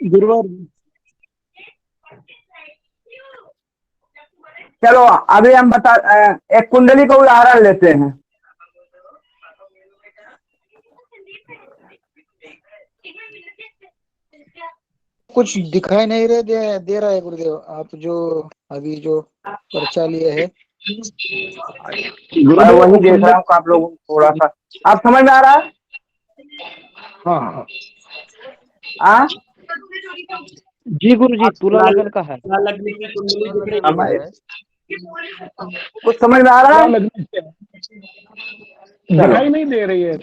गुरुवार। चलो अभी हम एक कुंडली का उदाहरण लेते हैं। कुछ दिखाई नहीं दे रहा है गुरुदेव, आप जो अभी जो पर्चा लिए है। मैं गुरुदेव वही वो देख रहा कुंडली। हूँ आप लोगों को थोड़ा सा आप समझ में आ रहा है। हाँ हाँ। हाँ जी गुरु जी, आप तुला लगन का है। तुला लगने की कुंडली दिख रही तुला है। लगन कुछ समझ में आ रहा है। दिखाई नहीं दे रही है।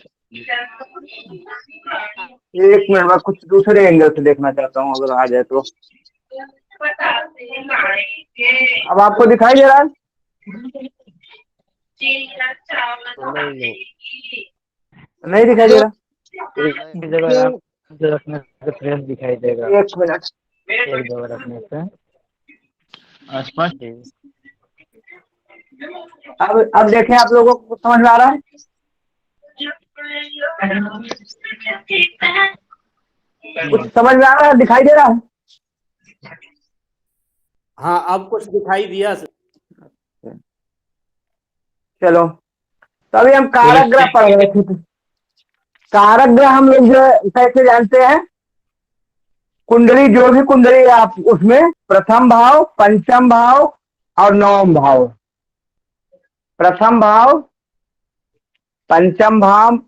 एक मिनट में कुछ दूसरे एंगल से देखना चाहता हूँ, अगर आ जाए तो। अब आपको दिखाई दे रहा है। नहीं नहीं दिखाई दे रहा। नहीं। एक जगह आप रखने से फ्रेश दिखाई देगा। एक मिनट। एक जगह रखने से आसपास। जी अब देखें, आप लोगों को कुछ समझ में आ रहा है। कुछ समझ में आ रहा है, दिखाई दे रहा है। हाँ अब कुछ दिखाई दिया। चलो, तो अभी हम कारक ग्रह पढ़ रहे थे। कारक ग्रह हम लोग जो है कैसे जानते हैं। कुंडली, जो भी कुंडली है आप उसमें प्रथम भाव, पंचम भाव और नवम भाव। प्रथम भाव, पंचम भाव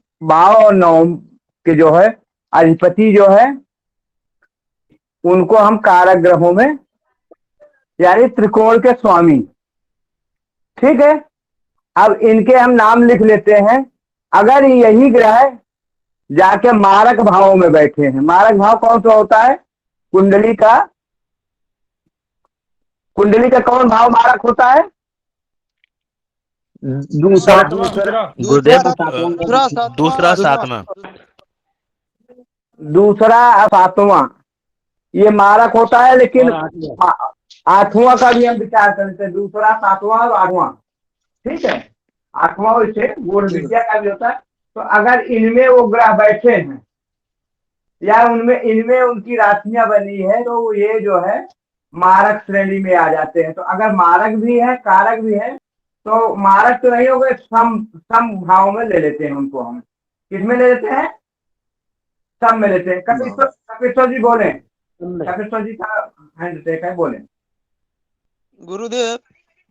और नवम के जो है अधिपति जो है, उनको हम कारक ग्रहों में, यानी त्रिकोण के स्वामी। ठीक है। अब इनके हम नाम लिख लेते हैं। अगर यही ग्रह जाके मारक भावों में बैठे हैं, मारक भाव कौन सा होता है, कुंडली का कौन भाव मारक होता है। दूसरा गुरुदेव दूसरा दूसरा। सातवां। दूसरा सातवां ये मारक होता है, लेकिन और आठवां। आठवां का भी हम विचार करते हैं। दूसरा, सातवां और आठवां। ठीक है। आठवां वैसे गुण जी विद्या का भी होता है। तो अगर इनमें वो ग्रह बैठे हैं या उनमें इनमें उनकी राशियां बनी है, तो ये जो है मारक श्रेणी में आ जाते हैं। तो अगर मारक भी है कारक भी है, तो मारक तो नहीं हो गए, सम सम भाव में ले लेते हैं उनको। हम किसमें ले लेते हैं, सब में लेते हैं। कपिश्वर जी बोले, कपिश्वर जी का हैंड टेक है, बोले। गुरुदेव,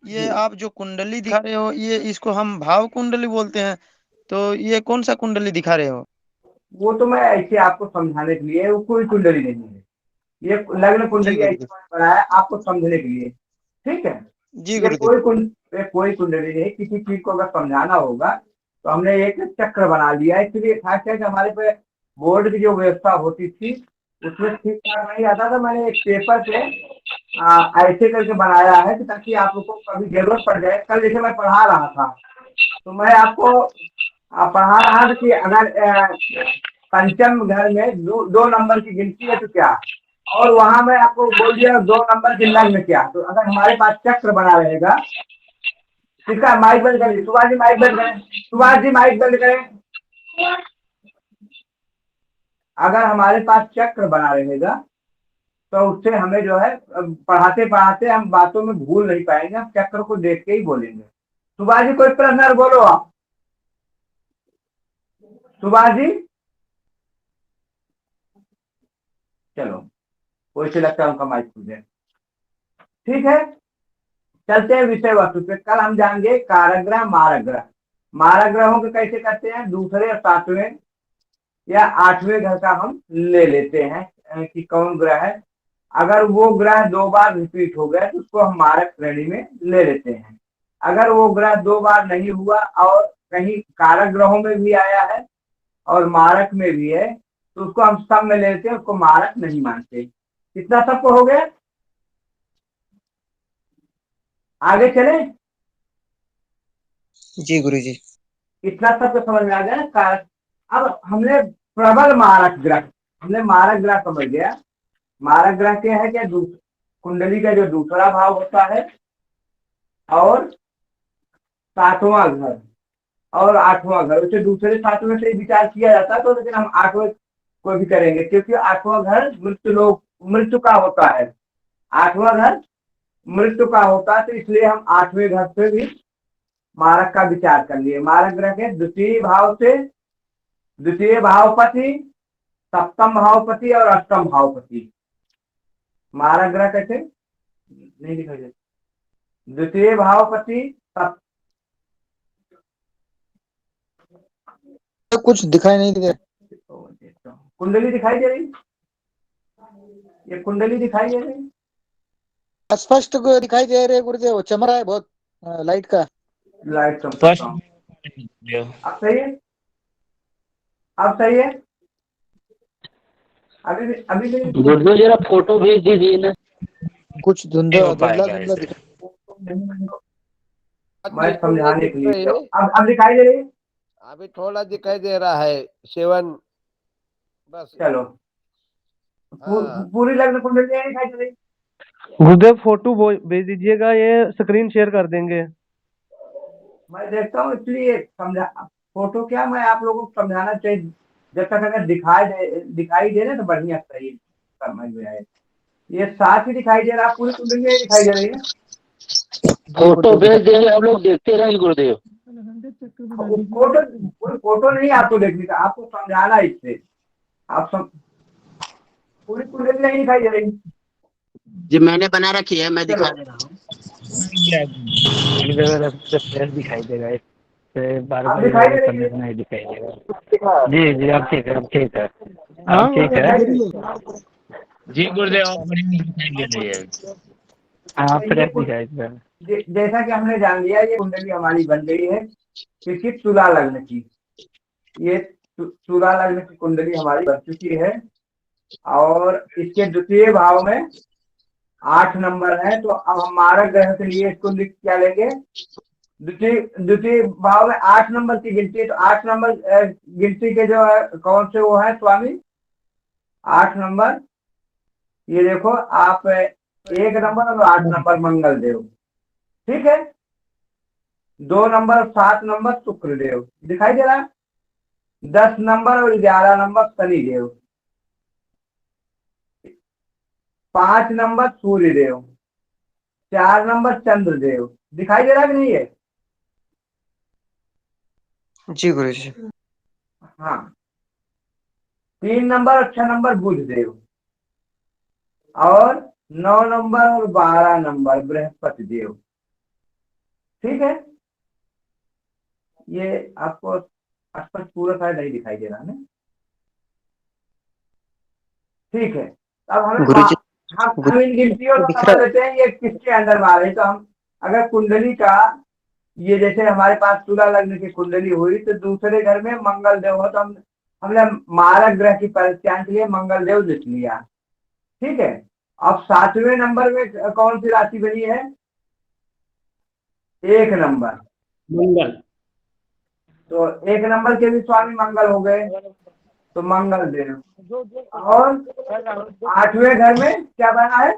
ये आप जो कुंडली दिखा रहे हो, ये इसको हम भाव कुंडली बोलते हैं, तो ये कौन सा कुंडली दिखा रहे हो? वो तो मैं ऐसे आपको समझाने के लिए, वो कोई कुंडली नहीं है। ये लग्न जी कुंडली ऐसे गुरुदेव। बनाया आपको समझने के लिए। ठीक है। जी ये गुरुदेव। कोई कुंडली नहीं। किसी चीज को अगर समझाना होगा तो हमने एक चक्र बना लिया है। इसलिए खास करके हमारे पे बोर्ड की जो व्यवस्था होती थी उसमें ठीक ठाक नहीं आता था। मैंने एक पेपर से ऐसे करके बनाया है कि ताकि आप लोग को कभी जरूरत पड़ जाए। कल जैसे मैं पढ़ा रहा था, तो मैं आपको पढ़ा रहा था कि अगर पंचम घर में दो नंबर की गिनती है तो क्या, और वहां मैं आपको बोल दिया 2 नंबर के लग्न क्या। तो अगर हमारे पास चक्र बना रहेगा, किसका माइक बंद करें, सुभाष जी माइक बंद करें, सुभाष जी माइक बंद करें। अगर हमारे पास चक्र बना रहेगा तो उससे हमें जो है पढ़ाते पढ़ाते हम बातों में भूल नहीं पाएंगे। हम चक्र को देख के ही बोलेंगे। सुभाष जी कोई प्रश्न बोलो आप। सुभाष जी, चलो, कोई से लगता है उनका माइक खुल जाए। ठीक है। चलते हैं विषय वस्तु पे। कल हम जानेंगे कारक ग्रह, मारक ग्रह। मारक ग्रहों को कैसे करते हैं, दूसरे और सातवें या आठवें घर का हम ले लेते हैं कि कौन ग्रह है। अगर वो ग्रह 2 बार रिपीट हो गया तो उसको हम मारक श्रेणी में ले लेते हैं। अगर वो ग्रह 2 बार नहीं हुआ और कहीं कारक ग्रहों में भी आया है और मारक में भी है, तो उसको हम सब में ले लेते हैं, उसको मारक नहीं मानते। कितना सबको हो गया, आगे चले। जी गुरुजी। इतना सबको समझ में आ गया ना कारक। अब हमने प्रबल मारक ग्रह, हमने मारक ग्रह समझ गया। मारक ग्रह क्या है, क्या कुंडली का जो दूसरा भाव होता है और सातवां घर और आठवां घर, उसे दूसरे सातवें से ही विचार किया जाता है। तो लेकिन हम आठवें को भी करेंगे, क्योंकि आठवां घर मृत्यु का होता है। आठवां घर मृत्यु का होता है, तो इसलिए हम आठवें घर से भी मारक का विचार कर लिए। मारक ग्रह के द्वितीय भाव से द्वितीय भावपति, सप्तम भावपति और अष्टम भावपति। मारक ग्रह कैसे नहीं दिखाई देता? द्वितीय भावपति कुछ दिखाई नहीं दे। कुंडली दिखाई दे रही, ये कुंडली दिखाई दे रही, स्पष्ट को दिखाई दे रहे गुरुदेव, चमक रहा है बहुत लाइट का। लाइट चमकता हूँ। अब सही है, अब सही है। अभी भी गुरुदेव जरा फोटो भेज दीजिए ना। कुछ धुंधला धुंधला धुंधला दिखाई। मैं समझाने के लिए, अब दिखाई दे रही है? अभी थोड़ा दिखाई दे रहा है 7 बस। चलो, पूरी लग्न कुंडली नहीं दिखाई दे रही। गुरुदेव फोटो भेज दीजिएगा, ये स्क्रीन शेयर कर देंगे। मैं देखता हूँ, इसलिए समझा। फोटो क्या, मैं आप लोगों को समझाना चाहिए। जब तक अगर दिखाई दे रहे तो बढ़िया, सही समझ में आए। ये साथ ही दिखाई दे रहा, पूरी कुंडली नहीं दिखाई दे रही है। फोटो भेज देंगे, हम लोग देखते रहेंगे गुरुदेव। फोटो नहीं आपको देखने का, आपको समझाना इससे। पूरी कुंडली नहीं दिखाई दे रही जी मैंने बना रखी है, मैं दिखा दे रहा हूँ। दिखाई देगा, अब दिखाई दे रही है। नहीं दिखाई देगा। जी जी, अब ठीक है, अब ठीक है, अब ठीक है। जी गुरुदेव, आप दिखाई दे रही है। हाँ, फ्रेश दिखाई दे रहा है। जैसा कि हमने जान लिया, ये कुंडली हमारी बन गई है किसी तुला लग्न की। ये तुला लग्न की कुंडली हमारी बन चुकी है, और इसके द्वितीय भाव में 8 नंबर है। तो अब हम मारक ग्रह के लिए इसको लिख क्या लेंगे? द्वितीय भाव में 8 नंबर की गिनती है, तो 8 नंबर गिनती के जो है कौन से वो है स्वामी? 8 नंबर, ये देखो आप, 1 नंबर और 8 नंबर मंगल देव, ठीक है। 2 नंबर और 7 नंबर शुक्र देव दिखाई दे रहा है। 10 नंबर और 11 नंबर शनि देव। 5 नंबर सूर्य देव। 4 नंबर चंद्र देव दिखाई दे रहा है कि नहीं है? जी गुरु जी। हाँ। 3 नंबर और 6 नंबर बुध देव, और 9 नंबर और 12 नंबर बृहस्पति देव, ठीक है। ये आपको स्पष्ट पूरा शायद नहीं दिखाई दे रहा है ना? ठीक है। अब हम इन गिनतियों को समझ लेते हैं, ये किसके अंदर में आ रही। तो हम अगर कुंडली का, ये जैसे हमारे पास तुला लग्न की कुंडली हुई, तो दूसरे घर में मंगल देव हो, तो हमने मारक ग्रह की पहचान के लिए मंगल देव लिख लिया, ठीक है। अब 7वें नंबर में कौन सी राशि बनी है? 1 नंबर मंगल। तो 1 नंबर के भी स्वामी मंगल हो गए, तो मंगल देव। और 8वें घर में क्या बना है?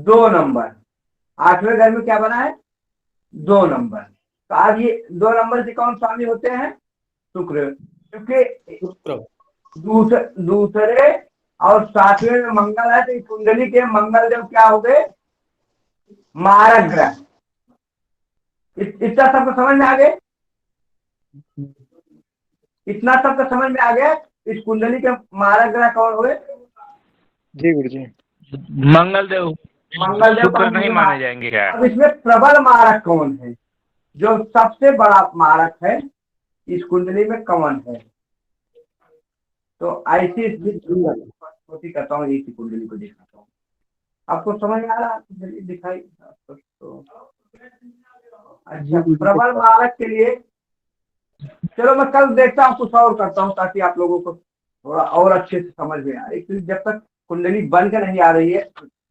2 नंबर। 8वें घर में क्या बना है? 2 नंबर। तो आज ये 2 नंबर से कौन स्वामी होते हैं? शुक्र, क्योंकि दूसरे और 7वें में मंगल है, तो इस कुंडली के मंगल देव क्या हो गए? मारक ग्रह। इतना सबको समझ में आ गए? इतना सबको समझ में आ गया? इस कुंडली के मारक ग्रह कौन हुए? जी गुरु जी। मंगल देव शुक्र नहीं माने जाएंगे क्या? अब इसमें प्रबल मारक कौन है? जो सबसे बड़ा मारक है इस कुंडली में कौन है? तो ऐसी स्थिति करता हूँ, इसी कुंडली को दिखाता हूँ। आपको समझ में आ रहा है? दिखाई तो अच्छा, प्रबल मारक के लिए चलो मैं कल देखता हूँ, कुछ और करता हूँ, ताकि आप लोगों को थोड़ा और अच्छे से समझ में आए। क्योंकि जब तक कुंडली बन के नहीं आ रही है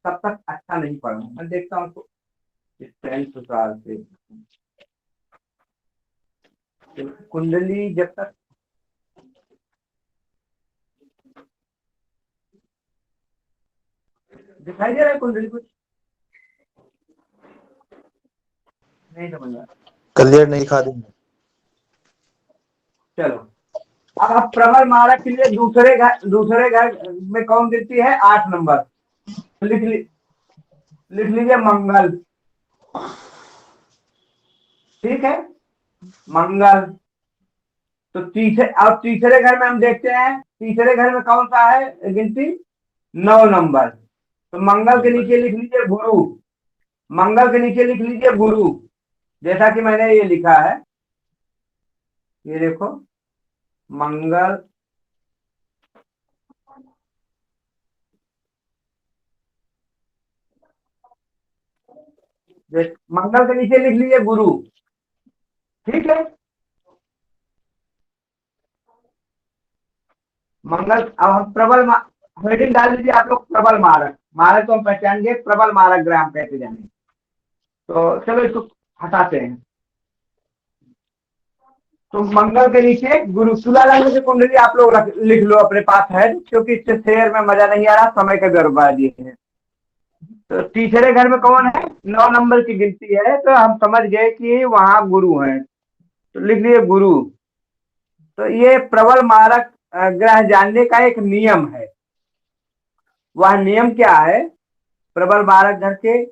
तब तक अच्छा नहीं पढ़ना। मैं देखता हूँ उसको इस 10 साल से। कुंडली जब तक दिखाई दे रहा है, कुंडली कुछ नहीं समझ रहा, क्लियर नहीं दिखा देंगे। चलो अब आप प्रबल मारक के लिए दूसरे घर में कौन गिनती है? 8 नंबर। लिख लीजिए मंगल। ठीक है, मंगल। तो तीसरे घर में हम देखते हैं, तीसरे घर में कौन सा है गिनती? 9 नंबर। तो मंगल के नीचे लिख लीजिए गुरु। मंगल के नीचे लिख लीजिए गुरु, जैसा कि मैंने ये लिखा है। ये देखो, मंगल, मंगल के नीचे लिख लीजिए गुरु। ठीक है, मंगल। अब हम प्रबल हेडिंग डाल दीजिए आप लोग, प्रबल मारक। मारक तो हम पहचान गए, प्रबल मारक ग्रह हम कैसे जानेंगे। तो चलो इसको हटाते हैं। तो मंगल के नीचे गुरु। तुला लग्न की कुंडली आप लोग लिख लो अपने पास है, क्योंकि इससे शेयर में मजा नहीं आ रहा, समय का बर्बादी है। तो तीसरे घर में कौन है? 9 नंबर की गिनती है, तो हम समझ गए कि वहां गुरु है, तो लिख लिए गुरु। तो ये प्रबल मारक ग्रह जानने का एक नियम है। वह नियम क्या है? प्रबल मारक घर के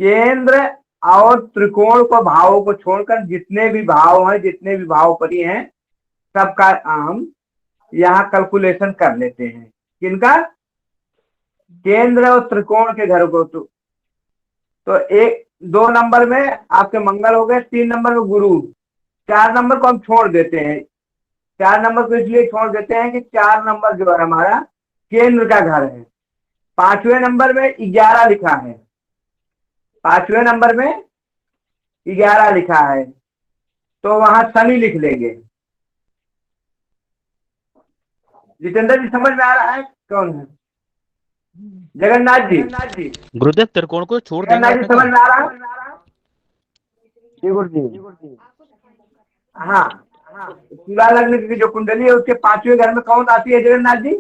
केंद्र और त्रिकोण को, भावों को छोड़कर जितने भी भाव हैं, जितने भी भावपति हैं, सबका हम यहाँ कैलकुलेशन कर लेते हैं। किनका? केंद्र और त्रिकोण के घर को। तो 2 नंबर में आपके मंगल हो गए, 3 नंबर में गुरु, 4 नंबर को हम छोड़ देते हैं। 4 नंबर को इसलिए छोड़ देते हैं कि 4 नंबर जो है हमारा केंद्र का घर है। 5वें नंबर में 11 लिखा है, 5वें नंबर में 11 लिखा है, तो वहां शनि लिख लेंगे। जितेंद्र जी समझ में आ रहा है? कौन है? जगन्नाथ जी। गुरुदेव त्रिकोण को छोड़ देंगे जगन्नाथ जी समझ में आ रहा है? जी गुरुजी। हाँ, तुला लग्न की जो कुंडली है उसके 5वें घर में कौन आती है जगन्नाथ जी?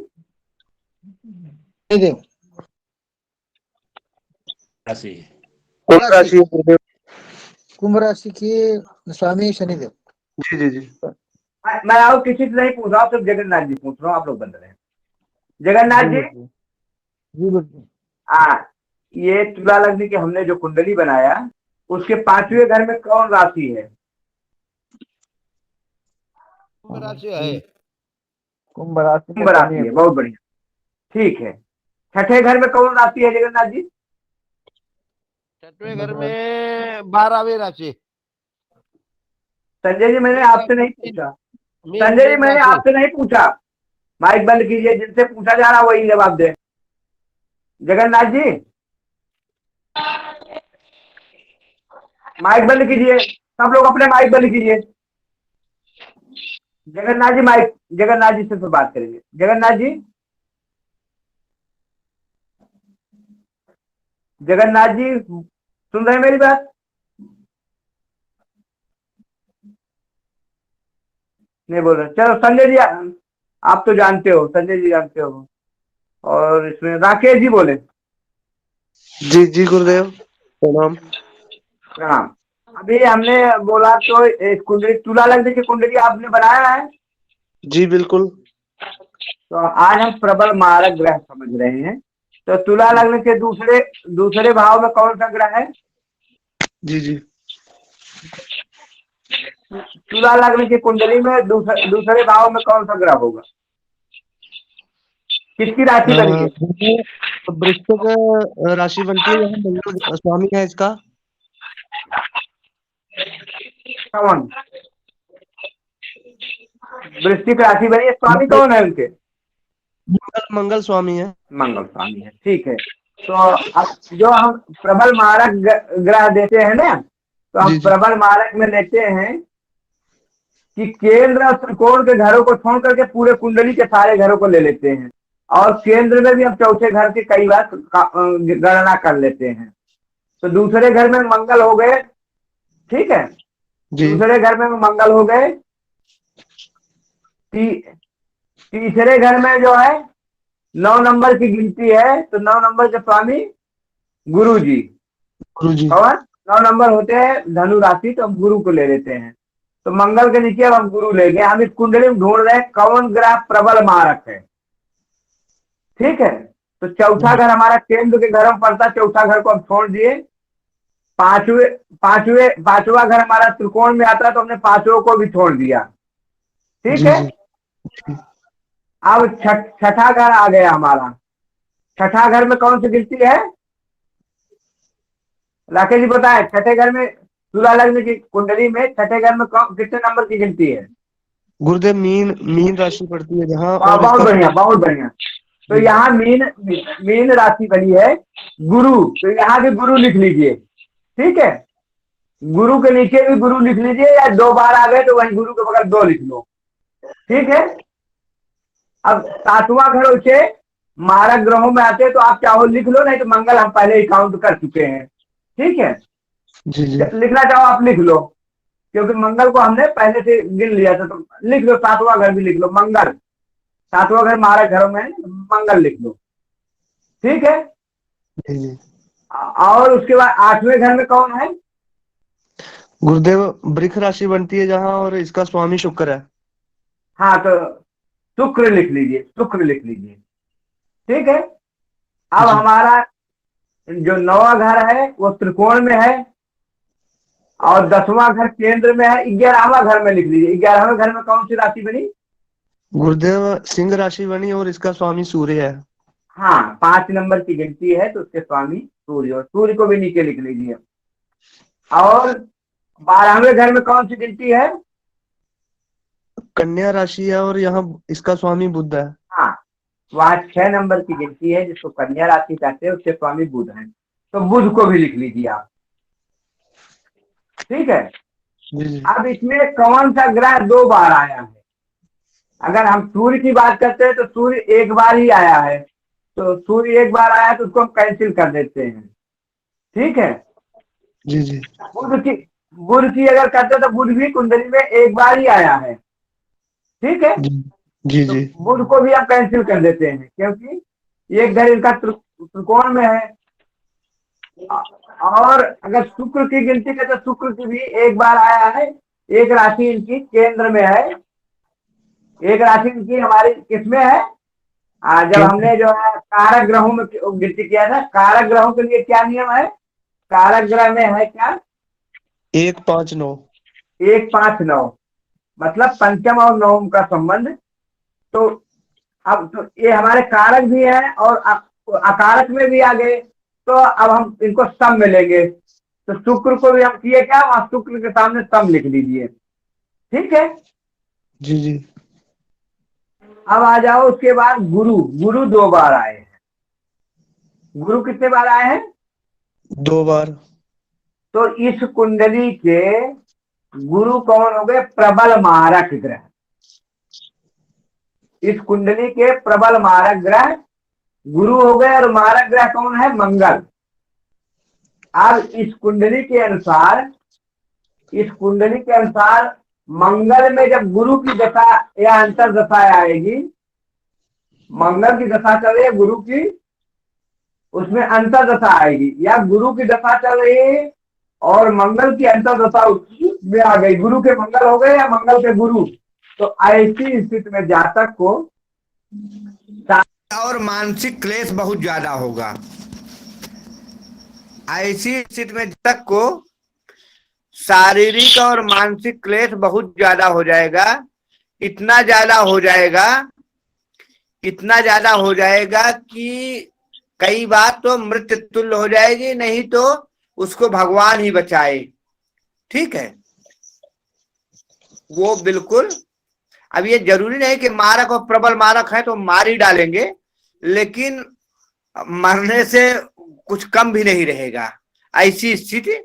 राशि। कुंभ राशि के स्वामी शनिदेव। जी। मैं और किसी से नहीं पूछ रहा हूँ, सिर्फ जगन्नाथ जी पूछ रहा हूँ, आप लोग बंद रहे। जगन्नाथ जी। जी गुरुजी। हाँ, ये तुला लग्न की हमने जो कुंडली बनाया उसके 5वें घर में कौन राशि है? कुंभ राशि है। कुंभ राशि कुंभ राशि है, बहुत बढ़िया। ठीक है, 6ठे घर में कौन राशि है जगन्नाथ जी? 6वें घर में 12वीं राशि। संजय जी मैंने आपसे नहीं पूछा। मीन संजय जी मैंने राशि। आपसे नहीं पूछा। माइक बंद कीजिए, जिनसे पूछा जा रहा वही जवाब दे। जगन्नाथ जी माइक बंद कीजिए, सब लोग अपने माइक बंद कीजिए। जगन्नाथ जी से तो बात करेंगे। जगन्नाथ जी, जगन्नाथ जी सुन रहे हैं मेरी बात? नहीं बोल रहे। चलो संजय जी, आप तो जानते हो, संजय जी जानते हो। और इसमें राकेश जी बोले। जी गुरुदेव प्रणाम। प्रणाम। अभी हमने बोला तो एक कुंडली, तुला लग्न की कुंडली आपने बनाया है? जी बिल्कुल। तो आज हम प्रबल मारक ग्रह समझ रहे हैं। तो तुला लग्न के दूसरे भाव में कौन सा ग्रह है? जी। तुला लग्न की कुंडली में दूसरे भाव में कौन सा ग्रह होगा? किसकी राशि बनी है? वृश्चिक राशि बनती है, यहाँ मंगल स्वामी है इसका। कौन? वृश्चिक राशि बनी है, स्वामी कौन है उनके? मंगल स्वामी है। मंगल स्वामी है, ठीक है। तो अब जो हम प्रबल मारक ग्रह देते हैं ना, तो हम प्रबल मारक में लेते हैं कि केंद्र और त्रिकोण के घरों को छोड़ करके पूरे कुंडली के सारे घरों को ले लेते हैं, और केंद्र में भी हम चौथे घर की कई बार गणना कर लेते हैं। तो दूसरे घर में मंगल हो गए, ठीक है, दूसरे घर में मंगल हो गए। तीसरे घर में जो है 9 नंबर की गिनती है, तो 9 नंबर के स्वामी गुरु जी। और 9 नंबर होते हैं धनु राशि, तो हम गुरु को ले लेते हैं। तो मंगल के नीचे अब हम गुरु लेंगे। हम इस कुंडली में ढूंढ रहे हैं कौन ग्रह प्रबल मारक है। ठीक है, तो चौथा घर हमारा केंद्र के घर में पड़ता है, चौथा घर को हम छोड़ दिए। पांचवा घर हमारा त्रिकोण में आता है, तो हमने पांचवें को भी छोड़ दिया। ठीक है, अब छठा घर आ गया हमारा। छठा घर में कौन सी गिनती है राकेश जी बताए? छठे घर में तुला लग्न की कुंडली में छठे घर में कितने नंबर की गिनती है? गुरुदेव मीन राशि पड़ती है जहाँ। हाँ, और बहुत इसका बढ़िया, बहुत बढ़िया। तो यहाँ मीन राशि बनी है गुरु, तो यहाँ भी गुरु लिख लीजिए। ठीक है, गुरु के नीचे भी गुरु लिख लीजिए, या 2 बार आ गए तो वहीं गुरु के बगल 2 लिख लो। ठीक है, अब 7वां घर उसे मारक ग्रहों में आते हैं, तो आप चाहो लिख लो, नहीं तो मंगल हम पहले ही काउंट कर चुके हैं। ठीक है, जी जी लिखना चाहो आप लिख लो, क्योंकि मंगल को हमने पहले से गिन लिया था। तो लिख लो, 7वां घर भी लिख लो, मंगल। 7वां घर मारक घरों में मंगल लिख लो। ठीक है, जी जी। और उसके बाद 8वें घर में कौन है? गुरुदेव वृक्ष राशि बनती है जहाँ, और इसका स्वामी शुक्र है। हाँ, तो शुक्र लिख लीजिए, शुक्र लिख लीजिए। ठीक है, अब हमारा जो 9वां घर है वो त्रिकोण में है, और 10वां घर केंद्र में है। 11वां घर में लिख लीजिए। 11वें घर में कौन सी राशि बनी? गुरुदेव सिंह राशि बनी, और इसका स्वामी सूर्य है। हाँ, 5 नंबर की गिनती है, तो उसके स्वामी सूर्य, और सूर्य को भी नीचे लिख लीजिए। और 12वें घर में कौन सी गिनती है? कन्या राशि है, और यहाँ इसका स्वामी बुध है। हाँ, वहाँ 6 नंबर की गिनती है, जिसको कन्या राशि कहते हैं, उसके स्वामी बुध है, तो बुध को भी लिख लीजिए आप। ठीक है, जी जी। अब इसमें कौन सा ग्रह 2 बार आया है? अगर हम सूर्य की बात करते हैं तो सूर्य 1 बार ही आया है, तो सूर्य 1 बार आया तो उसको हम कैंसिल कर देते हैं। ठीक है, जी जी। बुध की अगर करते हैं तो बुध भी कुंडली में 1 बार ही आया है। ठीक है, जी जी तो जी। बुध को भी हम कैंसिल कर देते हैं, क्योंकि एक घर इनका त्रिकोण में है। और अगर शुक्र की गिनती करें तो शुक्र की भी 1 बार आया है। एक राशि इनकी केंद्र में है, एक राशि इनकी हमारी किसमें है? जब हमने जो है कारक ग्रहों में गिनती किया था, कारक ग्रहों के लिए क्या नियम है? कारक ग्रह में है क्या? 1 5 9। 1 5 9, मतलब पंचम और नवम का संबंध। तो अब तो ये हमारे कारक भी है, और अकारक में भी आ गए, तो अब हम इनको सम में लेंगे। तो शुक्र को भी हम किए क्या, वहां शुक्र के सामने सम लिख लीजिए। ठीक है, जी जी। अब आ जाओ उसके बाद गुरु 2 बार आए हैं। गुरु कितने बार आए हैं? 2 बार। तो इस कुंडली के गुरु कौन हो गए? प्रबल मारक ग्रह। इस कुंडली के प्रबल मारक ग्रह गुरु हो गए, और मारक ग्रह कौन है? मंगल। अब इस कुंडली के अनुसार मंगल में जब गुरु की दशा या अंतर दशा आएगी, मंगल की दशा चल रही है गुरु की, उसमें अंतर दशा आएगी, या गुरु की दशा चल रही है और मंगल की अंतर दशा उसमें आ गई, गुरु के मंगल हो गए या मंगल के गुरु, तो ऐसी स्थिति में जातक को और मानसिक क्लेश बहुत ज्यादा होगा। ऐसी स्थिति में जातक को शारीरिक और मानसिक क्लेश बहुत ज्यादा हो जाएगा। इतना ज्यादा हो जाएगा कि कई बार तो मृत्यु तुल्य हो जाएगी, नहीं तो उसको भगवान ही बचाए। ठीक है, वो बिल्कुल। अब ये जरूरी नहीं कि मारक और प्रबल मारक है तो मार ही डालेंगे, लेकिन मरने से कुछ कम भी नहीं रहेगा। ऐसी स्थिति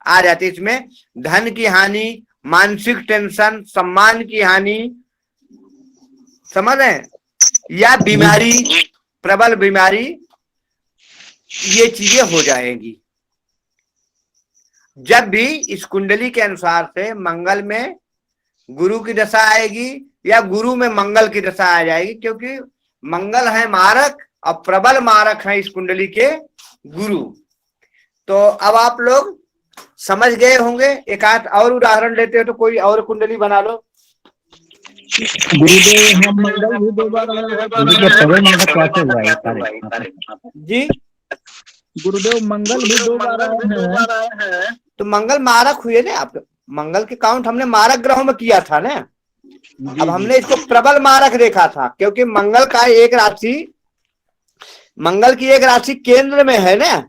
आ जाती है। इसमें धन की हानि, मानसिक टेंशन, सम्मान की हानि, समझ रहे हैं, या बीमारी, प्रबल बीमारी, ये चीजें हो जाएंगी। जब भी इस कुंडली के अनुसार से मंगल में गुरु की दशा आएगी या गुरु में मंगल की दशा आ जाएगी, क्योंकि मंगल है मारक और प्रबल मारक है इस कुंडली के गुरु। तो अब आप लोग समझ गए होंगे। एक आध और उदाहरण लेते हो तो कोई और कुंडली बना लो। गुरुदेव हम मंगल भी 2 बार आए हैं। गुरुदेव प्रबल मारक कैसे हुआ ये तारीख? जी गुरुदेव मंगल भी 2 बार आए हैं। तो मंगल मारक हुए ना आप। मंगल के काउंट हमने मारक ग्रहों में किया था ना। अब हमने इसको प्रबल मारक देखा था, क्योंकि मंगल का एक राशि, मंगल की एक राशि केंद्र में है ना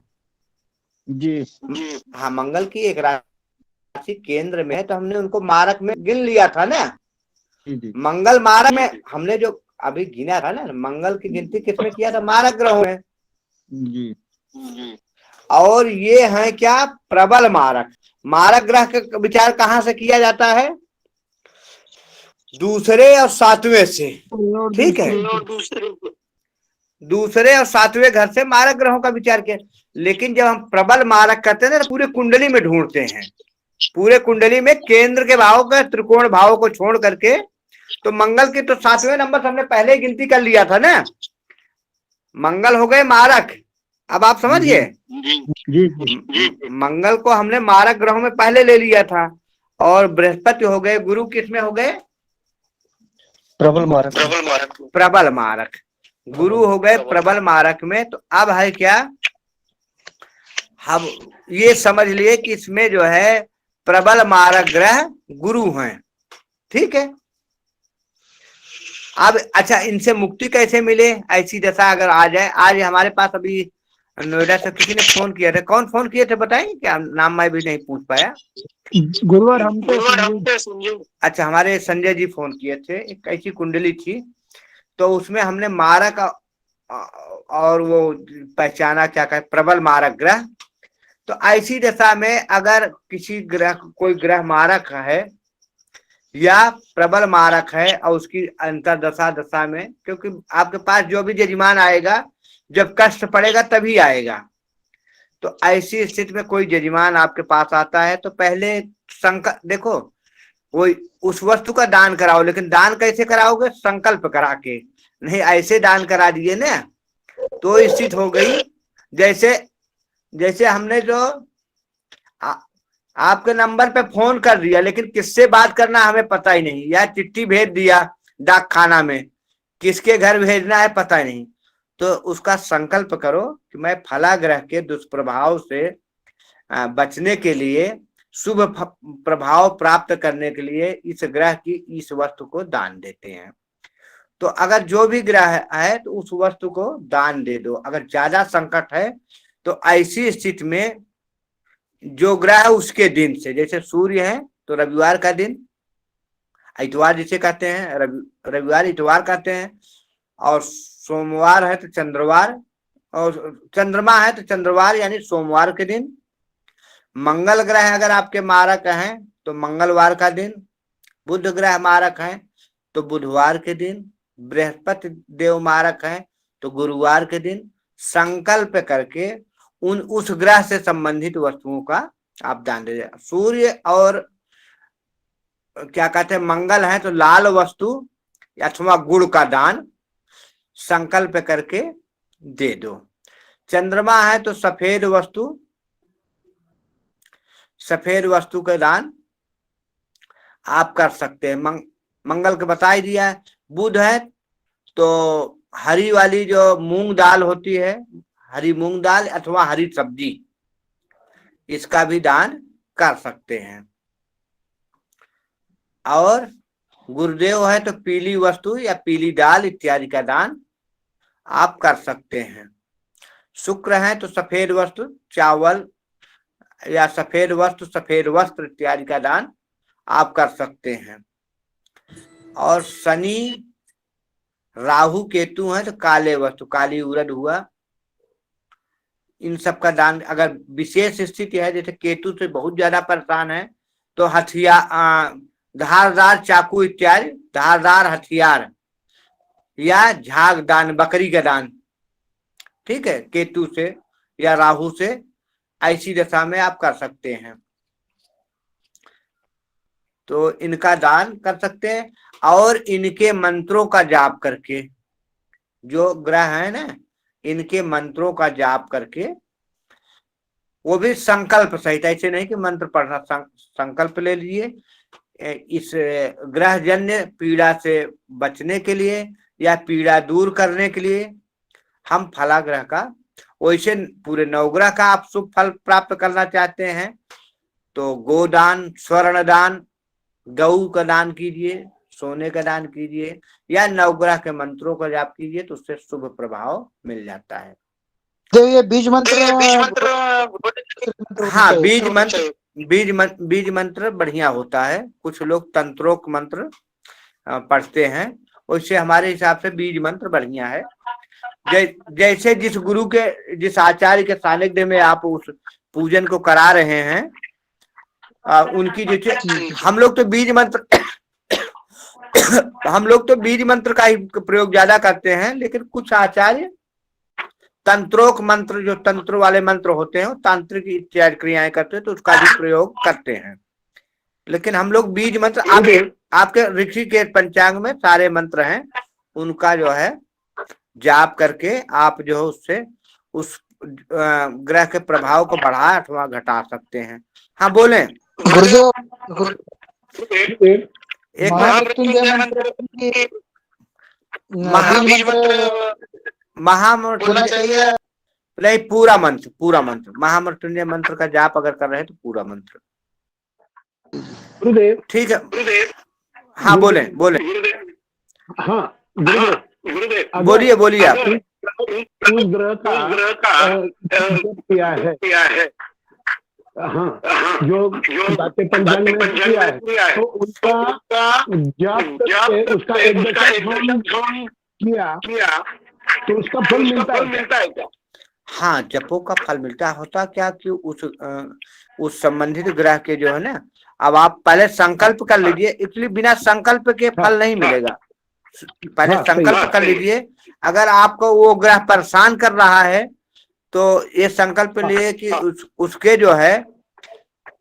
जी। हाँ, मंगल की एक राशि केंद्र में है, तो हमने उनको मारक में गिन लिया था ना। जी। मंगल मारक में हमने जो अभी गिना था ना, मंगल की गिनती किसमें किया था? मारक ग्रहों में। जी। और ये है क्या? प्रबल मारक। मारक ग्रह का विचार कहाँ से किया जाता है? दूसरे और सातवें से। ठीक है, दूसरे और सातवें घर से मारक ग्रहों का विचार किया। लेकिन जब हम प्रबल मारक करते हैं ना, पूरे कुंडली में ढूंढते हैं, पूरे कुंडली में केंद्र के भाव के त्रिकोण भाव को छोड़ करके। तो मंगल के तो 7वें नंबर से हमने पहले ही गिनती कर लिया था ना। मंगल हो गए मारक। अब आप समझ गए? मंगल को हमने मारक ग्रहों में पहले ले लिया था। और बृहस्पति हो गए गुरु, किसमें हो गए? प्रबल मारक। प्रबल मारक। गुरु हो गए प्रबल मारक में। तो अब है क्या, हम ये समझ लिए कि इसमें जो है प्रबल मारक ग्रह गुरु हैं। ठीक है। अब अच्छा, इनसे मुक्ति कैसे मिले? ऐसी दशा अगर आ जाए। आज हमारे पास अभी नोएडा से किसी ने फोन किया था। कौन फोन किए थे बताएं क्या? नाम मैं भी नहीं पूछ पाया। गुरुवार हम तो अच्छा, हमारे संजय जी फोन किए थे। एक ऐसी कुंडली थी, तो उसमें हमने मारक और वो पहचाना, क्या कहे, प्रबल मारक ग्रह। तो ऐसी दशा में अगर किसी ग्रह, कोई ग्रह मारक है या प्रबल मारक है और उसकी अंतरदशा दशा में, क्योंकि आपके पास जो भी जजमान आएगा, जब कष्ट पड़ेगा तभी आएगा। तो ऐसी स्थिति में कोई जजमान आपके पास आता है तो पहले संकल्प देखो, कोई उस वस्तु का दान कराओ। लेकिन दान कैसे कराओगे? संकल्प करा के। नहीं ऐसे दान करा दिए ना, तो स्थिति हो गई जैसे हमने जो आपके नंबर पे फोन कर दिया, लेकिन किससे बात करना हमें पता ही नहीं, या चिट्ठी भेज दिया डाक खाना में, किसके घर भेजना है पता ही नहीं। तो उसका संकल्प करो कि मैं फला ग्रह के दुष्प्रभाव से बचने के लिए, शुभ प्रभाव प्राप्त करने के लिए इस ग्रह की इस वस्तु को दान देते हैं। तो अगर जो भी ग्रह है तो उस वस्तु को दान दे दो। अगर ज्यादा संकट है तो ऐसी स्थिति में जो ग्रह उसके दिन से, जैसे सूर्य है तो रविवार का दिन, इतवार जिसे कहते हैं, रविवार इतवार कहते हैं। और सोमवार है तो चंद्रवार, और चंद्रमा है तो चंद्रवार यानी सोमवार के दिन। मंगल ग्रह अगर आपके मारक हैं तो मंगलवार का दिन। बुध ग्रह मारक हैं तो बुधवार के दिन। बृहस्पति देव मारक हैं तो गुरुवार के दिन। संकल्प करके उस ग्रह से संबंधित वस्तुओं का आप दान दे। सूर्य और क्या कहते हैं मंगल है तो लाल वस्तु अथवा गुड़ का दान संकल्प करके दे दो। चंद्रमा है तो सफेद वस्तु का दान आप कर सकते हैं। मंगल के बता ही दिया है। बुध है तो हरी वाली जो मूंग दाल होती है, हरी मूंग दाल अथवा हरी सब्जी, इसका भी दान कर सकते हैं। और गुरुदेव है तो पीली वस्तु या पीली दाल इत्यादि का दान आप कर सकते हैं। शुक्र है तो सफेद वस्तु, चावल या सफेद वस्त्र इत्यादि का दान आप कर सकते हैं। और शनि राहु केतु है तो काले वस्तु, काली उड़द हुआ, इन सब का दान। अगर विशेष स्थिति है जैसे केतु से बहुत ज्यादा परेशान है तो हथियार, धारदार चाकू इत्यादि, धारदार हथियार या झाग दान, बकरी का दान, ठीक है, केतु से या राहु से ऐसी दशा में आप कर सकते हैं। तो इनका दान कर सकते हैं। और इनके मंत्रों का जाप करके, जो ग्रह है ना, इनके मंत्रों का जाप करके वो भी संकल्प सहित, ऐसे नहीं कि मंत्र पढ़ना, संकल्प ले लीजिए इस ग्रहजन्य पीड़ा से बचने के लिए या पीड़ा दूर करने के लिए हम फलाग्रह का, वैसे पूरे नवग्रह का आप शुभ फल प्राप्त करना चाहते हैं तो गोदान, स्वर्ण दान, गऊ का दान कीजिए, सोने का दान कीजिए या नवग्रह के मंत्रों का जाप कीजिए, तो उससे शुभ प्रभाव मिल जाता है। तो ये बीज मंत्र हाँ, बीज मंत्र बढ़िया होता है। कुछ लोग तंत्रोक्त मंत्र पढ़ते हैं, उससे हमारे हिसाब से बीज मंत्र बढ़िया है। जैसे जिस गुरु के, जिस आचार्य के सानिध्य में आप उस पूजन को करा रहे हैं, उनकी जैसे हम लोग तो बीज मंत्र का ही प्रयोग ज्यादा करते हैं, लेकिन कुछ आचार्य तंत्रोक मंत्र, जो तंत्र वाले मंत्र होते हैं, तांत्रिक इत्यादि क्रियाएं करते हैं, तो उसका भी प्रयोग करते हैं। लेकिन हम लोग बीज मंत्र, आपके ऋषि के पंचांग में सारे मंत्र हैं, उनका जो है जाप करके आप जो है उससे उस ग्रह के प्रभाव को बढ़ा अथवा घटा सकते हैं। हाँ बोलें गुरुदेव। एक महामृत्युंजय महामृत्युंजय चाहिए नहीं, पूरा मंत्र महामृत्युंजय मंत्र का जाप अगर कर रहे हैं तो पूरा मंत्र। गुरुदेव ठीक है, हाँ बोले। हाँ गुरुदेव, बोलिए आप। उस ग्रह का किया है, हाँ, जो बातें पंचांग में किया है, तो उसका जाप करके उसका एक दशक किया तो उसका फल मिलता है क्या? हाँ, जपों का फल मिलता होता क्या कि उस संबंधित ग्रह के जो है ना, अब आप पहले संकल्प कर लीजिए, इसलिए बिना संकल्प के फल नहीं मिलेगा। पहले संकल्प कर लीजिए, अगर आपको वो ग्रह परेशान कर रहा है तो ये संकल्प लिए कि उसके जो है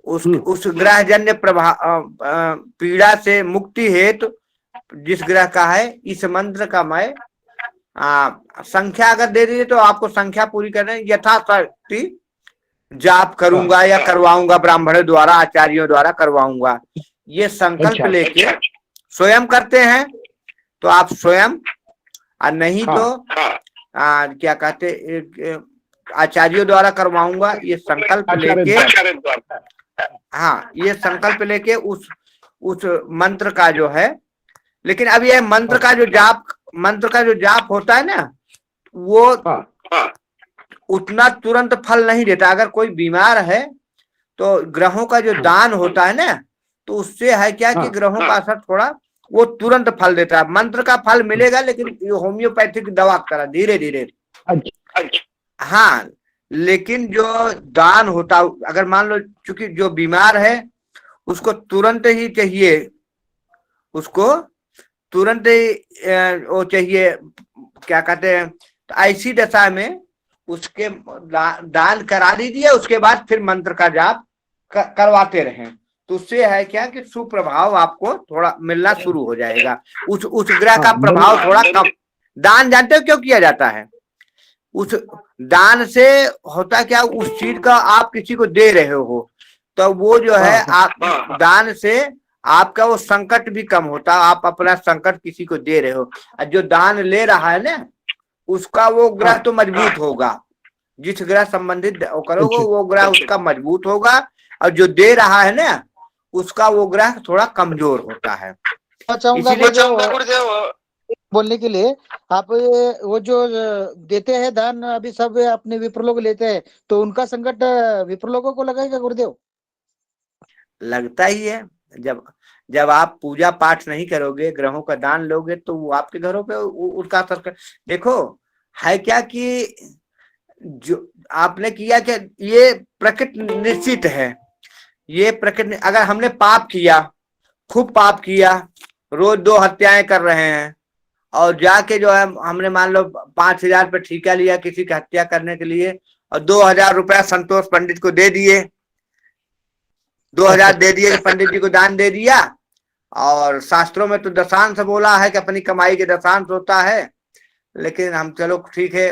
उस ग्रह जन्य पीड़ा से मुक्ति हेतु जिस ग्रह का है, इस मंत्र का मैं संख्या अगर दे दीजिए तो आपको संख्या पूरी करने यथाशक्ति जाप करूंगा या करवाऊंगा, ब्राह्मणों द्वारा, आचार्यों द्वारा करवाऊंगा। ये संकल्प लेके स्वयं करते हैं तो आप स्वयं, और नहीं तो क्या कहते आचार्यों द्वारा करवाऊंगा, ये संकल्प लेके, हाँ ये संकल्प लेके उस मंत्र का जो है। लेकिन अब ये मंत्र का जो जाप होता है ना, वो उतना तुरंत फल नहीं देता। अगर कोई बीमार है तो ग्रहों का जो दान होता है ना, तो उससे है क्या कि ग्रहों का असर थोड़ा वो तुरंत फल देता है। मंत्र का फल मिलेगा, लेकिन होम्योपैथिक दवा की तरह धीरे धीरे। हाँ, लेकिन जो दान होता, अगर मान लो चूंकि जो बीमार है उसको तुरंत ही चाहिए, उसको तुरंत ही वो चाहिए, क्या कहते हैं, तो ऐसी दशा में उसके दान करा दीजिए, उसके बाद फिर मंत्र का जाप करवाते रहें, तो उससे है क्या कि सुप्रभाव आपको थोड़ा मिलना शुरू हो जाएगा। उस ग्रह का प्रभाव थोड़ा कम। दान जानते हो क्यों किया जाता है? उस दान से होता क्या, उस चीज का आप किसी को दे रहे हो तो वो जो है आप दान से आपका वो संकट भी कम होता है। आप अपना संकट किसी को दे रहे हो, और जो दान ले रहा है ना, उसका वो ग्रह तो मजबूत होगा। जिस ग्रह संबंधित करोगे वो ग्रह उसका मजबूत होगा, और जो दे रहा है ना उसका वो ग्रह थोड़ा कमजोर होता है। चाहूंगा बोलने के लिए, आप वो जो देते हैं दान, अभी सब अपने विप्र लोग लेते हैं, तो उनका संकट विप्र लोगों को लगाएगा गुरुदेव? लगता ही है। जब आप पूजा पाठ नहीं करोगे, ग्रहों का दान लोगे, तो वो आपके घरों पे उसका असर। देखो है क्या कि जो आपने किया, क्या ये प्रकृति निश्चित है। ये प्रकृति, अगर हमने पाप किया, खूब पाप किया, रोज 2 हत्याएं कर रहे हैं, और जाके जो है हमने मान लो 5,000 पे ठेका लिया किसी की हत्या करने के लिए, और 2,000 रुपया संतोष पंडित को दे दिए, 2,000 दे दिए, पंडित जी को दान दे दिया। और शास्त्रों में तो दशांश बोला है कि अपनी कमाई के दशांश होता है, लेकिन हम चलो ठीक है,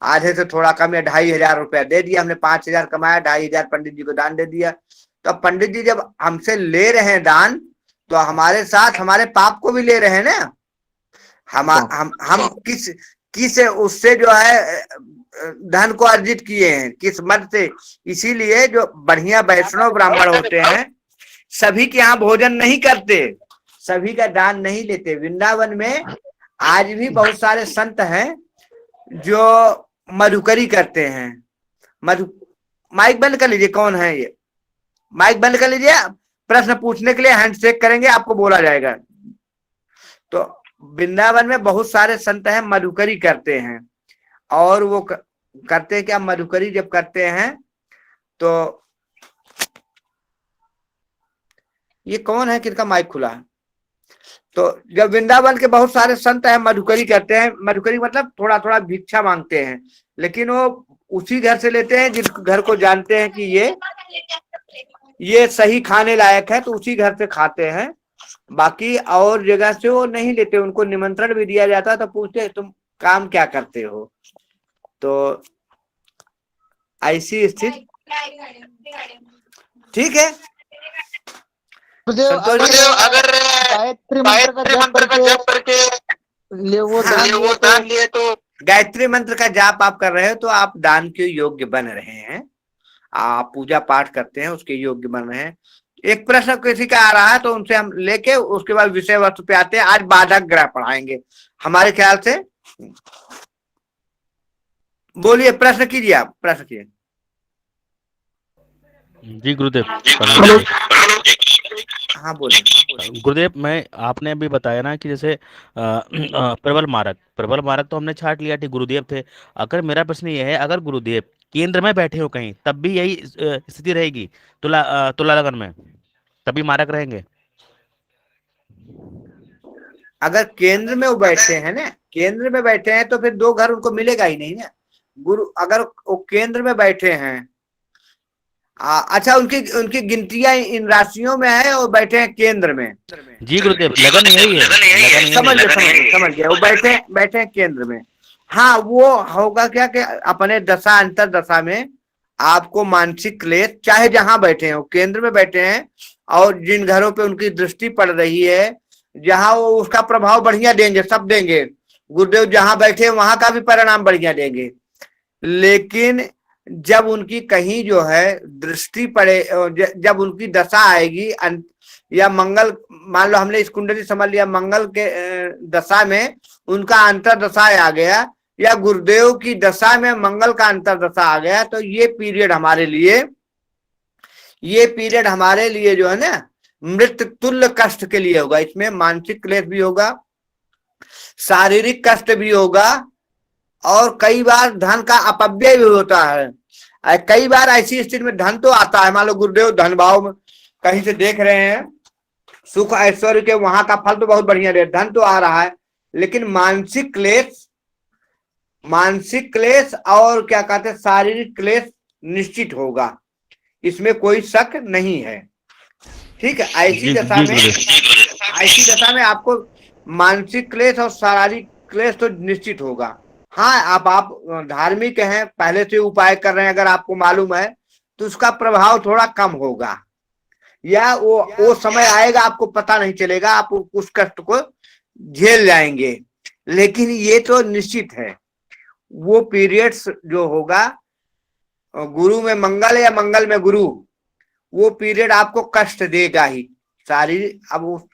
आधे से थोड़ा कम या 2,500 रुपया दे दिया हमने, 5,000 कमाया, 2,500 पंडित जी को दान दे दिया। तो अब पंडित जी जब हमसे ले रहे हैं दान, तो हमारे साथ हमारे पाप को भी ले रहे हैं ना। हम किस उससे जो है धन को अर्जित किए हैं, किस मद से। इसीलिए जो बढ़िया वैष्णव ब्राह्मण होते हैं सभी के यहाँ भोजन नहीं करते, सभी का दान नहीं लेते। वृंदावन में आज भी बहुत सारे संत हैं जो मधुकरी करते हैं। माइक बंद कर लीजिए, कौन है ये? माइक बंद कर लीजिए, प्रश्न पूछने के लिए हैंडशेक करेंगे, आपको बोला जाएगा। तो वृंदावन में बहुत सारे संत हैं मधुकरी करते हैं, और वो करते हैं क्या, मधुकरी जब करते हैं तो ये कौन है, किसका माइक खुला है? तो जब वृंदावन के बहुत सारे संत हैं मधुकरी करते हैं, मधुकरी मतलब थोड़ा थोड़ा भिक्षा मांगते हैं, लेकिन वो उसी घर से लेते हैं जिस घर को जानते हैं कि ये सही खाने लायक है, तो उसी घर से खाते हैं। बाकी और जगह से वो नहीं लेते। उनको निमंत्रण भी दिया जाता है तो पूछते तुम काम क्या करते हो। तो ऐसी स्थिति, ठीक है। अगर गायत्री मंत्र का जप करके वो दान लिए तो गायत्री मंत्र का जाप आप कर रहे हो तो आप दान के योग्य बन रहे हैं। आप पूजा पाठ करते हैं उसके योग्य बन रहे हैं। एक प्रश्न किसी का आ रहा है तो उनसे हम लेके उसके बाद विषय वस्तु पे आते हैं। आज बाधक ग्रह पढ़ाएंगे हमारे ख्याल से। बोलिए, प्रश्न कीजिए, आप प्रश्न कीजिए। जी गुरुदेव। हाँ बोलिए। गुरुदेव, मैं आपने अभी बताया ना कि जैसे प्रबल मारक तो हमने छाट लिया, ठीक गुरुदेव थे। अगर मेरा प्रश्न ये है, अगर गुरुदेव केंद्र में बैठे हो कहीं, तब भी यही स्थिति रहेगी? तुला लगन में तभी मारक रहेंगे? अगर केंद्र में वो बैठे हैं ना, केंद्र में बैठे हैं तो फिर दो घर उनको मिलेगा ही नहीं ना। गुरु अगर वो केंद्र में बैठे हैं, अच्छा उनकी गिनतियां इन राशियों में है और बैठे हैं केंद्र में। जी गुरुदेव, लगन यही है। समझ गया। वो बैठे हैं केंद्र में। हाँ, वो होगा क्या कि अपने दशा अंतर दशा में आपको मानसिक क्लेश, चाहे जहां बैठे हैं, वो केंद्र में बैठे हैं और जिन घरों पे उनकी दृष्टि पड़ रही है, जहां वो उसका प्रभाव बढ़िया देंगे, सब देंगे। गुरुदेव जहां बैठे वहां का भी परिणाम बढ़िया देंगे। लेकिन जब उनकी कहीं जो है दृष्टि पड़े, जब उनकी दशा आएगी या मंगल, मान लो हमने इस कुंडली समझ लिया, मंगल के दशा में उनका अंतर दशा आ गया या गुरुदेव की दशा में मंगल का अंतर दशा आ गया, तो ये पीरियड हमारे लिए जो है ना मृत्यु तुल्य कष्ट के लिए होगा। इसमें मानसिक क्लेश भी होगा, शारीरिक कष्ट भी होगा, और कई बार धन का अपव्यय भी होता है। कई बार ऐसी स्थिति में धन तो आता है, मान लो गुरुदेव धन भाव में कहीं से देख रहे हैं, सुख ऐश्वर्य के वहां का फल तो बहुत बढ़िया दे, धन तो आ रहा है, लेकिन मानसिक क्लेश और क्या कहते हैं शारीरिक क्लेश निश्चित होगा, इसमें कोई शक नहीं है। ठीक है। ऐसी दशा में आपको मानसिक क्लेश और शारीरिक क्लेश तो निश्चित होगा। हाँ, आप धार्मिक हैं, पहले से उपाय कर रहे हैं, अगर आपको मालूम है तो उसका प्रभाव थोड़ा कम होगा, या वो समय आएगा आपको पता नहीं चलेगा, आप उस कष्ट को झेल जाएंगे। लेकिन ये तो निश्चित है, वो पीरियड्स जो होगा गुरु में मंगल या मंगल में गुरु, वो पीरियड आपको कष्ट देगा ही। शारीरिक, अब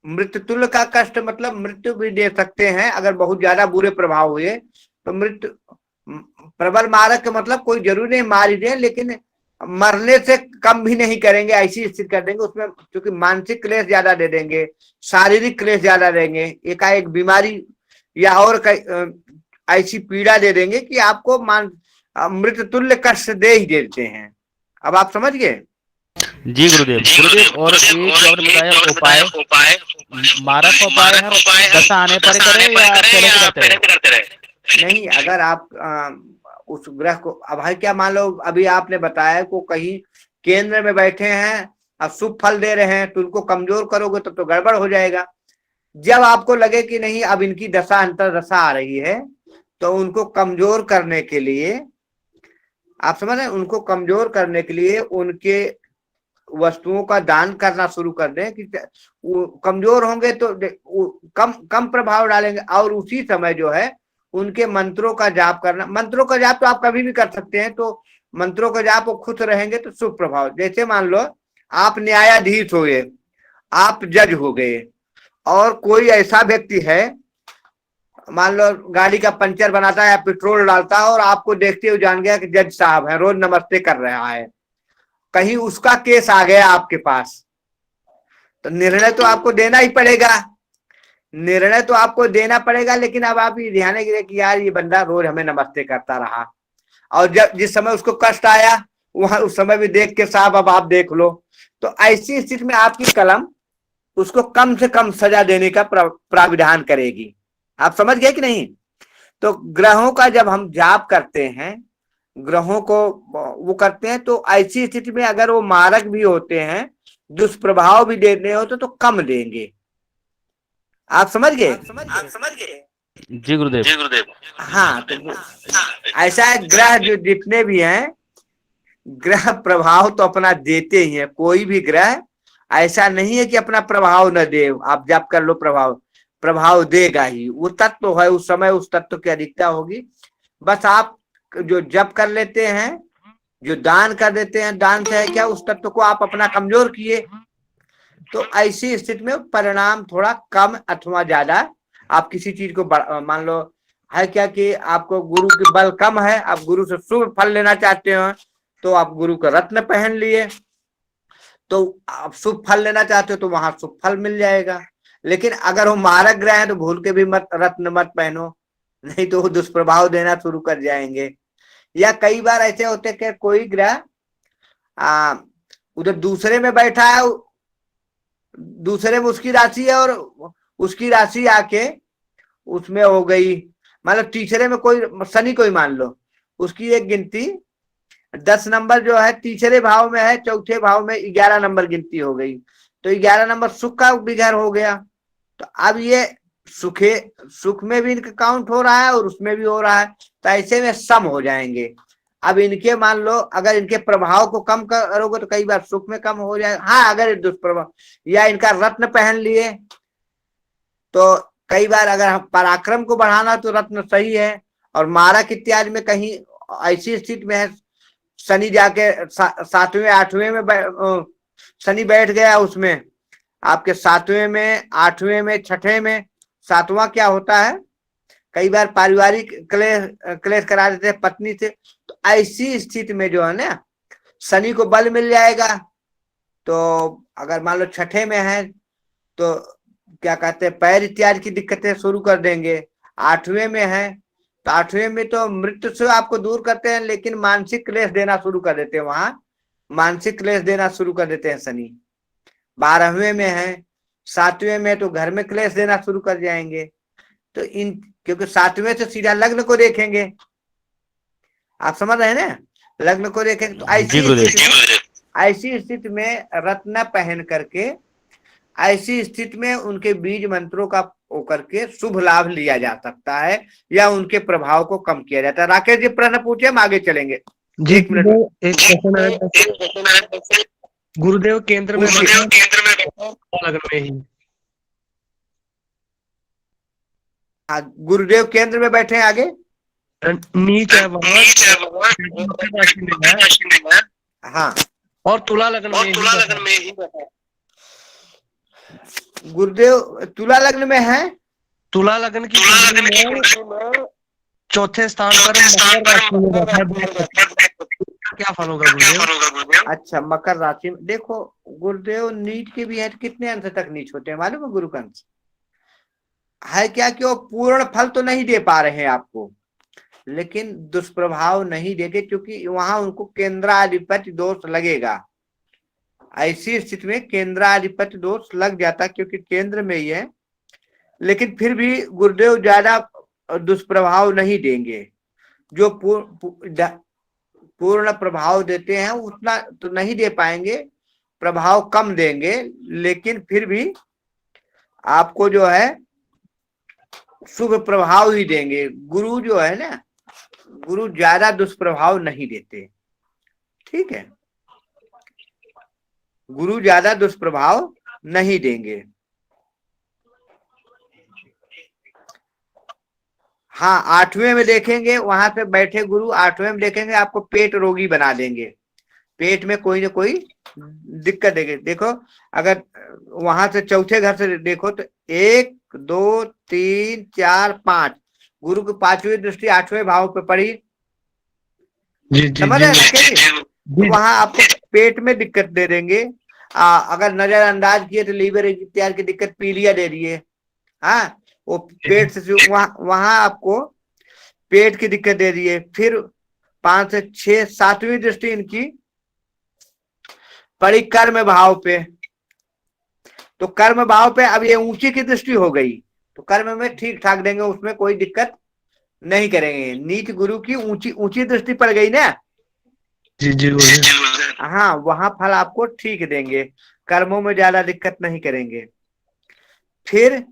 मृत्यु तुल्य का कष्ट मतलब मृत्यु भी दे सकते हैं अगर बहुत ज्यादा बुरे प्रभाव हुए तो। मृत्यु प्रबल मारक मतलब कोई जरूरी नहीं मार ही दे, लेकिन मरने से कम भी नहीं करेंगे, ऐसी स्थिति कर देंगे। उसमें क्योंकि मानसिक क्लेश ज्यादा दे देंगे, शारीरिक क्लेश ज्यादा देंगे, एकाएक बीमारी या और ऐसी पीड़ा दे देंगे कि आपको मृत्यु तुल्य कष्ट दे ही देते हैं। अब आप समझ गए? जी गुरुदेव। और एक जो आपने बताया उपाय, मारक का उपाय हम दशा आने पर करें या पहले से करते रहे? नहीं, अगर आप उस ग्रह को, अब भाई क्या मान लो अभी आपने बताया को कहीं केंद्र में बैठे हैं, अब शुभ फल दे रहे हैं, तो उनको कमजोर करोगे तो गड़बड़ हो जाएगा। जब आपको लगे कि नहीं अब इनकी दशा अंतर दशा आ रही है, तो उनको कमजोर करने के लिए, आप समझ रहे हैं, उनको कमजोर करने के लिए उनके वस्तुओं का दान करना शुरू कर दें कि वो कमजोर होंगे तो वो कम कम प्रभाव डालेंगे। और उसी समय जो है उनके मंत्रों का जाप करना, मंत्रों का जाप तो आप कभी भी कर सकते हैं, तो मंत्रों का जाप वो खुश रहेंगे तो शुभ प्रभाव। जैसे मान लो आप न्यायाधीश हो गए, आप जज हो गए, और कोई ऐसा व्यक्ति है, मान लो गाड़ी का पंचर बनाता है या पेट्रोल डालता है, और आपको देखते हुए जान गया कि जज साहब है, रोज नमस्ते कर रहा है, कहीं उसका केस आ गया आपके पास, तो निर्णय तो आपको देना ही पड़ेगा, निर्णय तो आपको देना पड़ेगा। लेकिन अब आप ये ध्यान रखिए कि यार ये बंदा रोज हमें नमस्ते करता रहा, और जब जिस समय उसको कष्ट आया वहां उस समय भी देख के साहब अब आप देख लो, तो ऐसी स्थिति में आपकी कलम उसको कम से कम सजा देने का प्राविधान करेगी। आप समझ गए कि नहीं? तो ग्रहों का जब हम जाप करते हैं, ग्रहों को वो करते हैं, तो ऐसी स्थिति में अगर वो मारक भी होते हैं, दुष्प्रभाव भी देने होते तो कम देंगे। आप समझ गए? जी गुरुदेव। हाँ, तो ऐसा है, ग्रह जो जितने भी हैं, ग्रह प्रभाव तो अपना देते ही हैं। कोई भी ग्रह ऐसा नहीं है कि अपना प्रभाव न दे। आप जप कर लो, प्रभाव देगा ही। वो तत्व है, उस समय उस तत्व की अधिकता होगी। बस आप जो जप कर लेते हैं, जो दान कर देते हैं, दान से है क्या, उस तत्व को आप अपना कमजोर किए, तो ऐसी स्थिति में परिणाम थोड़ा कम अथवा ज्यादा। आप किसी चीज को मान लो है क्या कि आपको गुरु के बल कम है, आप गुरु से शुभ फल लेना चाहते हो, तो आप गुरु का रत्न पहन लिए, तो आप शुभ फल लेना चाहते हो तो वहां शुभ फल मिल जाएगा। लेकिन अगर वो मारक ग्रह है तो भूल के भी मत रत्न मत पहनो, नहीं तो वो दुष्प्रभाव देना शुरू कर जाएंगे। या कई बार ऐसे होते कि कोई ग्रह उधर दूसरे में बैठा है, दूसरे में उसकी राशि है, और उसकी राशि आके उसमें हो गई, मतलब तीसरे में कोई शनि कोई मान लो, उसकी एक गिनती 10 नंबर जो है तीसरे भाव में है, चौथे भाव में 11 नंबर गिनती हो गई, तो 11 नंबर सुख का विघर हो गया। तो अब ये सुख में भी इनका काउंट हो रहा है और उसमें भी हो रहा है, तो ऐसे में सम हो जाएंगे। अब इनके मान लो अगर इनके प्रभाव को कम करोगे तो कई बार सुख में कम हो जाएगा। हाँ, अगर दुष्प्रभाव या इनका रत्न पहन लिए तो कई बार अगर हम पराक्रम को बढ़ाना तो रत्न सही है, और मारक इत्यादि में कहीं ऐसी स्थिति में है, शनि जाके 7वें 8वें में शनि बैठ गया, उसमें आपके 7वें में 8वें में 6ठे में, 7वां क्या होता है, कई बार पारिवारिक क्लेश करा देते हैं पत्नी से। तो ऐसी स्थिति में जो है ना, शनि को बल मिल जाएगा। तो अगर मान लो 6ठे में है तो क्या कहते हैं, पैर इत्यादि की दिक्कतें शुरू कर देंगे। 8वें में है तो 8वें में तो मृत्यु से आपको दूर करते हैं, लेकिन मानसिक क्लेश देना शुरू कर देते हैं, वहां मानसिक क्लेश देना शुरू कर देते हैं शनि। 12वें में है, 7वें में तो घर में क्लेश देना शुरू कर जाएंगे। तो इन क्योंकि 7वें से सीधा लग्न को देखेंगे, आप समझ रहे हैं ना, लग्न को देखेंगे। तो ऐसी स्थिति में रत्न पहन करके, ऐसी स्थिति में उनके बीज मंत्रों का करके शुभ लाभ लिया जा सकता है, या उनके प्रभाव को कम किया जाता है। राकेश जी प्रश्न पूछे, हम आगे चलेंगे। जी, एक क्वेश्चन है, गुरुदेव केंद्र में लग्न में ही। गुरुदेव केंद्र में बैठे हैं, आगे नीच है वहाँ, हाँ, और तुला लग्न में ही गुरुदेव तुला लग्न में है। तुला लग्न की चौथे स्थान पर क्या फल होगा गुरुदेव? अच्छा, मकर राशि में देखो, गुरुदेव नीच के भी है, कितने अंश तक नीच होते हैं मालूम है? गुरु का अंश है क्या कि वो पूर्ण फल तो नहीं दे पा रहे हैं आपको, लेकिन दुष्प्रभाव नहीं देंगे, क्योंकि वहां उनको केंद्राधिपति दोष लगेगा। ऐसी स्थिति में केंद्राधिपति दोष लग जाता, क्योंकि केंद्र में ही है, लेकिन फिर भी गुरुदेव ज्यादा दुष्प्रभाव नहीं देंगे। जो पूर्ण प्रभाव देते हैं उतना तो नहीं दे पाएंगे, प्रभाव कम देंगे, लेकिन फिर भी आपको जो है शुभ प्रभाव ही देंगे। गुरु जो है ना, गुरु ज्यादा दुष्प्रभाव नहीं देते, ठीक है, गुरु ज्यादा दुष्प्रभाव नहीं देंगे। हाँ, 8वें में देखेंगे, वहां पे बैठे गुरु 8वें में देखेंगे आपको पेट रोगी बना देंगे, पेट में कोई ना कोई दिक्कत देंगे। देखो अगर वहां से चौथे घर से देखो तो 1 2 3 4 5 गुरु की 5वीं दृष्टि 8वें भाव पे पड़ी, समझ रहे हैं? वहां आपको पेट में दिक्कत दे देंगे। अगर नजरअंदाज किए तो लीवर इत्यादि की दिक्कत, पीलिया दे दिए। हाँ, वो पेट से वहां आपको पेट की दिक्कत दे दिए। फिर 5 से 6 7वीं दृष्टि इनकी पड़ी कर्म भाव पे, तो कर्म भाव पे अब ये ऊंची की दृष्टि हो गई, तो कर्म में ठीक ठाक देंगे, उसमें कोई दिक्कत नहीं करेंगे। नीच गुरु की ऊंची दृष्टि पड़ गई ना, जी हाँ, वहां फल आपको ठीक देंगे, कर्मों में ज्यादा दिक्कत नहीं करेंगे। फिर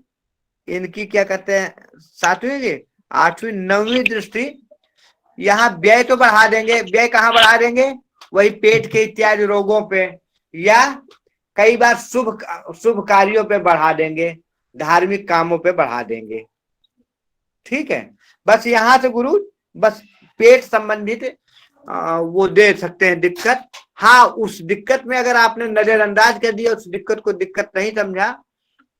इनकी क्या कहते हैं 7वीं 8वीं 9वीं दृष्टि, यहाँ व्यय तो बढ़ा देंगे। व्यय कहाँ बढ़ा देंगे? वही पेट के इत्यादि रोगों पे, या कई बार शुभ कार्यों पे बढ़ा देंगे, धार्मिक कामों पे बढ़ा देंगे, ठीक है। बस यहाँ से गुरु बस पेट संबंधित वो दे सकते हैं दिक्कत। हाँ, उस दिक्कत में अगर आपने नजरअंदाज कर दिया, उस दिक्कत को दिक्कत नहीं समझा,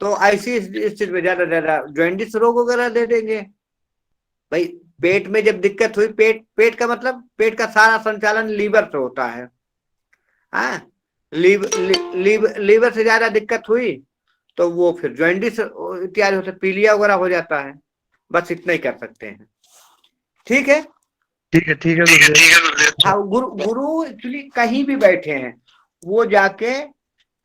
तो ऐसी स्थिति में ज्यादा जॉइंटिस रोग वगैरह दे देंगे। भाई पेट में जब दिक्कत हुई, पेट का मतलब पेट का सारा संचालन लीवर से होता है। हाँ, लीवर से ज्यादा दिक्कत हुई तो वो फिर जॉइंटिस इत्यादि होता है, पीलिया वगैरह हो जाता है। बस इतना ही कर सकते हैं, ठीक है। हाँ, गुरु एक्चुअली कहीं भी बैठे हैं, वो जाके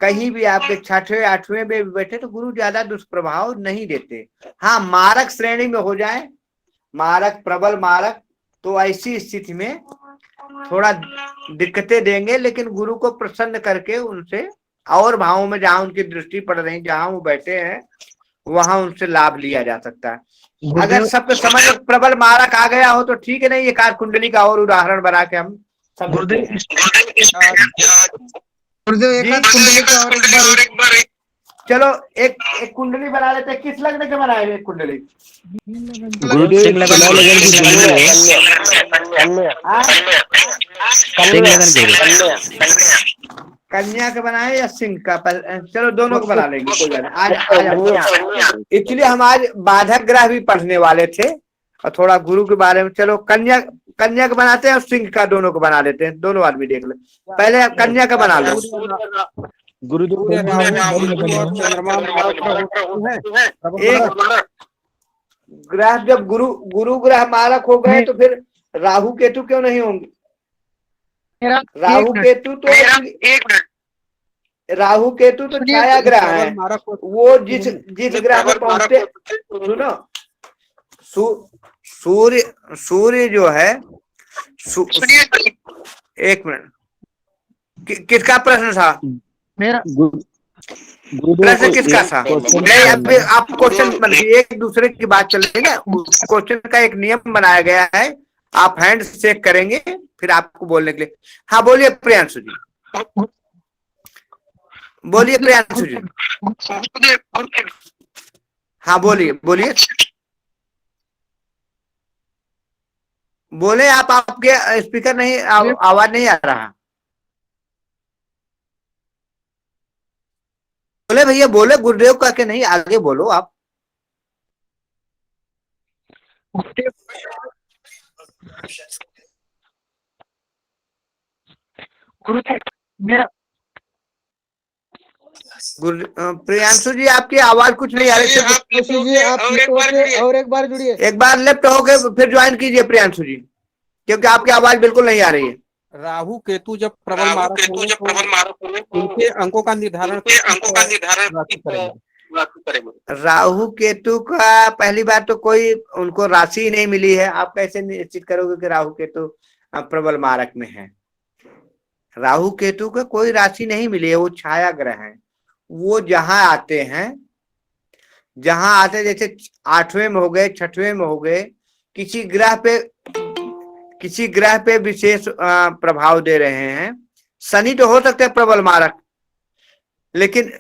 कहीं भी आपके 6ठे 8वें में भी बैठे तो गुरु ज्यादा दुष्प्रभाव नहीं देते। हाँ, मारक श्रेणी में हो जाए, मारक प्रबल मारक, तो ऐसी स्थिति में थोड़ा दिक्कतें देंगे, लेकिन गुरु को प्रसन्न करके उनसे और भावों में जहां उनकी दृष्टि पड़ रही, जहां वो बैठे हैं, वहां उनसे लाभ लिया जा सकता है। अगर सबके समझ में प्रबल मारक आ गया हो तो ठीक है, नहीं ये कार कुंडली का और उदाहरण बना के हम गुरुदेव एक आध कुंडली का और एक बार चलो एक कुंडली बना लेते हैं। किस लग्न के बनाए एक कुंडली? कन्या का बनाए या सिंह का? चलो दोनों को बना लेंगे, कोई बात नहीं। आज एक्चुअली हम आज बाधक ग्रह भी पढ़ने वाले थे और थोड़ा गुरु के बारे में। चलो कन्या का बनाते हैं और सिंह का दोनों को बना लेते हैं, दोनों आदमी देख ले। पहले कन्या का बना लो। एक ग्रह जब गुरु ग्रह मारक हो गए तो फिर राहु केतु क्यों नहीं होंगे? राहु केतु तो छाया ग्रह है, वो जिस ग्रह में पहुंचते, सुनो, सूर्य जो है, एक मिनट, किसका प्रश्न था? मेरा प्रश्न किसका था? नहीं, अब आप क्वेश्चन बनाइए, एक दूसरे की बात चल रही है। क्वेश्चन का एक नियम बनाया गया है, आप हैंड शेक करेंगे फिर आपको बोलने के लिए। हाँ बोलिए प्रियांशु जी, बोलिए प्रियांशु जी, हाँ बोलिए बोले आप, आपके स्पीकर नहीं, आवाज नहीं आ रहा। बोले भैया, बोले गुरुदेव का के नहीं, आगे बोलो आप। प्रियांशु जी आपकी आवाज कुछ नहीं आ रही। आप और एक बार जुड़िए, एक बार लेफ्ट हो गए फिर ज्वाइन कीजिए प्रियांशु जी, क्योंकि आपकी आवाज बिल्कुल नहीं आ रही है। राहु केतु जब प्रबल मारक होंगे उनके अंकों का निर्धारण राहु केतु का पहली बार तो कोई उनको राशि नहीं मिली है, आप कैसे निश्चित करोगे कि राहु केतु प्रबल मारक में है? राहु केतु का कोई राशि नहीं मिली है, वो छाया ग्रह है। वो जहां आते हैं जहां आते, जैसे 8वें में हो गए, 6वें में हो गए, किसी ग्रह पे विशेष प्रभाव दे रहे हैं। शनि तो हो सकते हैं प्रबल मारक, लेकिन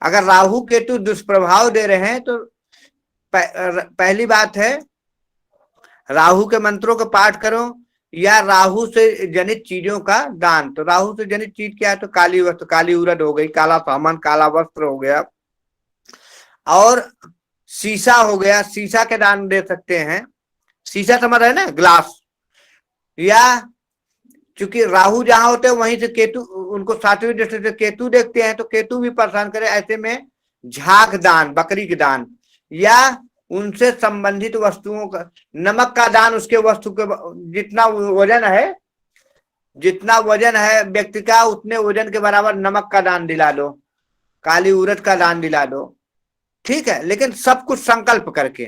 अगर राहु केतु दुष्प्रभाव दे रहे हैं तो पहली बात है राहु के मंत्रों का पाठ करो या राहु से जनित चीजों का दान। तो राहु से जनित चीज क्या है? तो काली वस्त्र, काली उरद हो गई, काला सामान, काला वस्त्र हो गया, और शीशा हो गया, शीशा के दान दे सकते हैं। शीशा समझ रहे ना, ग्लास। या चूंकि राहु जहां होते हैं वहीं से केतु, उनको 7वीं दृष्टि से केतु देखते हैं, तो केतु भी परेशान करे। ऐसे में झाग दान, बकरी के दान, या उनसे संबंधित वस्तुओं का, नमक का दान, उसके वस्तु के जितना वजन है व्यक्ति का, उतने वजन के बराबर नमक का दान दिला दो, काली उरद का दान दिला दो, ठीक है। लेकिन सब कुछ संकल्प करके।